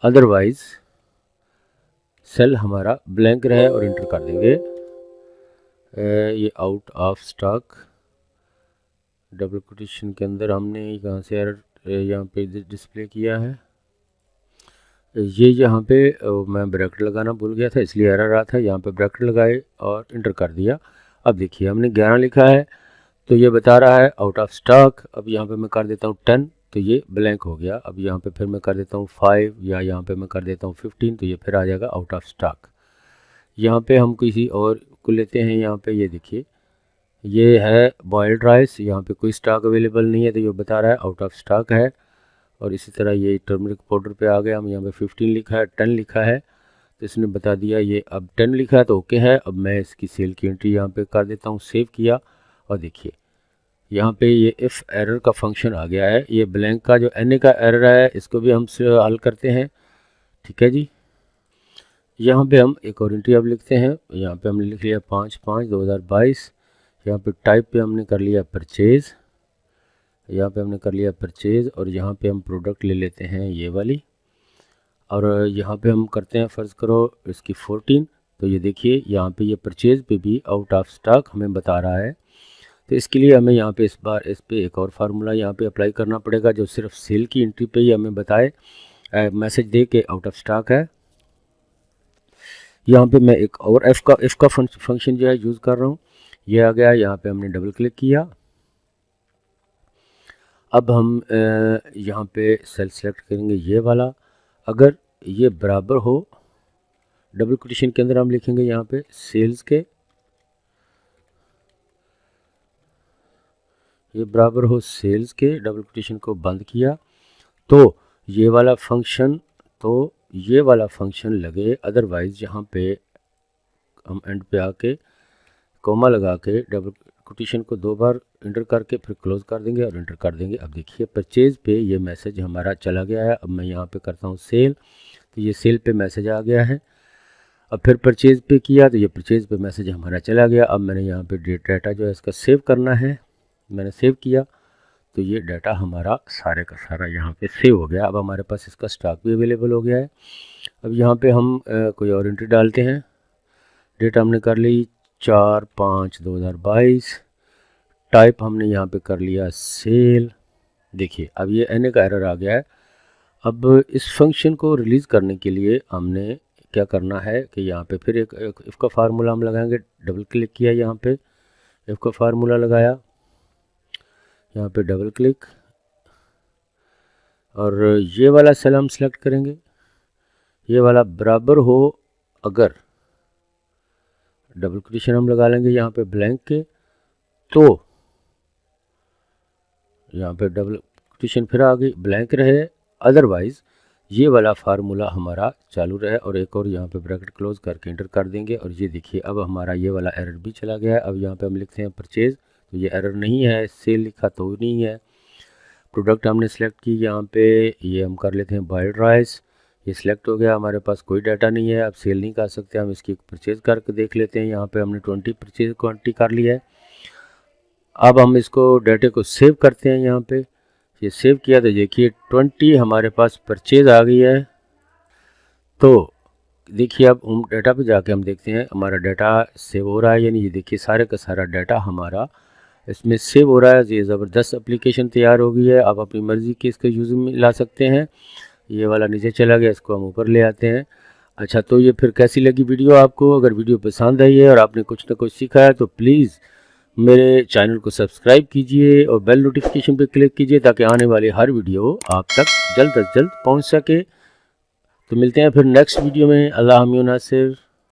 अदरवाइज सेल हमारा ब्लैंक रहे और इंटर कर देंगे ये out of stock. Double quotation के अंदर हमने कहाँ से एरर यहाँ पे डिस्प्ले किया है, ये यहाँ पे मैं ब्रैकेट लगाना भूल गया था इसलिए एरर रहा था। यहाँ पे ब्रैकेट लगाए और इंटर कर दिया। अब देखिए हमने 11 लिखा है तो ये बता रहा है आउट ऑफ स्टॉक। अब यहाँ पे मैं कर देता हूँ 10 तो ये ब्लैंक हो गया। अब यहाँ पे फिर मैं कर देता हूँ 5 या यहाँ पे मैं कर देता हूँ 15 तो ये फिर आ जाएगा आउट ऑफ स्टॉक। यहाँ पे हम किसी और को लेते हैं, यहाँ पे ये देखिए ये है बॉइल्ड राइस, यहाँ पे कोई स्टॉक अवेलेबल नहीं है तो ये बता रहा है आउट ऑफ स्टॉक है। और इसी तरह ये टर्मरिक पाउडर पे आ गया, हम यहाँ पे 15 लिखा है, 10 लिखा है तो इसने बता दिया ये अब 10 लिखा है तो ओके है। अब मैं इसकी सेल की एंट्री यहाँ पे कर देता हूँ, सेव किया और देखिए यहाँ पे ये इफ़ एरर का फंक्शन आ गया है। ये ब्लैंक का जो एन का एरर है इसको भी हम हल करते हैं, ठीक है जी। यहाँ पे हम एक और एंट्री अब लिखते हैं, यहाँ पे हमने लिख लिया 5/5/2022। यहाँ पे टाइप पे हमने कर लिया परचेज़, यहाँ पे हमने कर लिया परचेज़ और यहाँ पे हम प्रोडक्ट ले लेते हैं ये वाली और यहाँ पे हम करते हैं फ़र्ज़ करो इसकी 14। तो ये देखिए यहाँ पे ये परचेज़ पे भी आउट ऑफ स्टॉक हमें बता रहा है। तो इसके लिए हमें यहाँ पे इस बार इस पे एक और फार्मूला यहाँ पे अप्लाई करना पड़ेगा जो सिर्फ सेल की एंट्री पे ही हमें बताए, मैसेज दे के आउट ऑफ स्टॉक है। यहाँ पे मैं एक और एफ़ का फंक्शन जो है यूज़ कर रहा हूँ। ये आ गया, यहाँ पे हमने डबल क्लिक किया। अब हम यहाँ पे सेल सेलेक्ट करेंगे ये वाला, अगर ये बराबर हो, डबल कोटेशन के अंदर हम लिखेंगे यहाँ पे सेल्स के, ये बराबर हो सेल्स के, डबल कोटेशन को बंद किया तो ये वाला फंक्शन लगे। अदरवाइज़ यहाँ पे हम एंड पे आके कोमा लगा के डबल कोटेशन को 2 बार इंटर करके फिर क्लोज कर देंगे और इंटर कर देंगे। अब देखिए परचेज़ पे ये मैसेज हमारा चला गया है। अब मैं यहाँ पे करता हूँ सेल तो ये सेल पे मैसेज आ गया है। अब फिर परचेज़ पे किया तो ये परचेज़ पे मैसेज हमारा चला गया। अब मैंने यहाँ पे डाटा जो है इसका सेव करना है, मैंने सेव किया तो ये डाटा हमारा सारे का सारा यहाँ पे सेव हो गया। अब हमारे पास इसका स्टॉक भी अवेलेबल हो गया है। अब यहाँ पे हम कोई और एंट्री डालते हैं। डेट हमने कर ली 4/5/2022, टाइप हमने यहाँ पे कर लिया सेल। देखिए अब ये एन का एरर आ गया है। अब इस फंक्शन को रिलीज़ करने के लिए हमने क्या करना है कि यहाँ पे फिर एक इफ़ का फार्मूला हम लगाएंगे। डबल क्लिक किया, यहाँ पे इफ़ का फार्मूला लगाया, यहाँ पे डबल क्लिक और ये वाला सेल हम सेलेक्ट करेंगे। ये वाला बराबर हो, अगर डबल कोटेशन हम लगा लेंगे यहाँ पे ब्लैंक के, तो यहाँ पे डबल कोटेशन फिर आ गई, ब्लैंक रहे, अदरवाइज़ ये वाला फार्मूला हमारा चालू रहे। और एक और यहाँ पे ब्रैकेट क्लोज करके एंटर कर देंगे। और ये देखिए अब हमारा ये वाला एरर भी चला गया है। अब यहाँ पे हम लिखते हैं परचेज़, तो ये एरर नहीं है, सेल लिखा तो नहीं है। प्रोडक्ट हमने सेलेक्ट की, यहाँ पे ये हम कर लेते हैं बॉइल्ड राइस, ये सिलेक्ट हो गया, हमारे पास कोई डाटा नहीं है, अब सेल नहीं कर सकते। हम इसकी परचेज़ करके देख लेते हैं। यहाँ पे हमने 20 परचेज क्वान्टिटी कर लिया है। अब हम इसको डाटे को सेव करते हैं। यहाँ पे ये सेव किया तो देखिए 20 हमारे पास परचेज आ गई है। तो देखिए अब हम डाटा पे जाके हम देखते हैं हमारा डाटा सेव हो रहा है, यानी ये देखिए सारे का सारा डाटा हमारा इसमें सेव हो रहा है। ये ज़बरदस्त एप्लीकेशन तैयार हो गई है। आप अपनी मर्ज़ी के इसके यूज़ में ला सकते हैं। ये वाला नीचे चला गया, इसको हम ऊपर ले आते हैं। अच्छा, तो ये फिर कैसी लगी वीडियो आपको? अगर वीडियो पसंद आई है और आपने कुछ ना कुछ सीखा है तो प्लीज़ मेरे चैनल को सब्सक्राइब कीजिए और बेल नोटिफिकेशन पे क्लिक कीजिए, ताकि आने वाले हर वीडियो आप तक जल्द से जल्द पहुंच सके। तो मिलते हैं फिर नेक्स्ट वीडियो में। अल्लाह नासिर।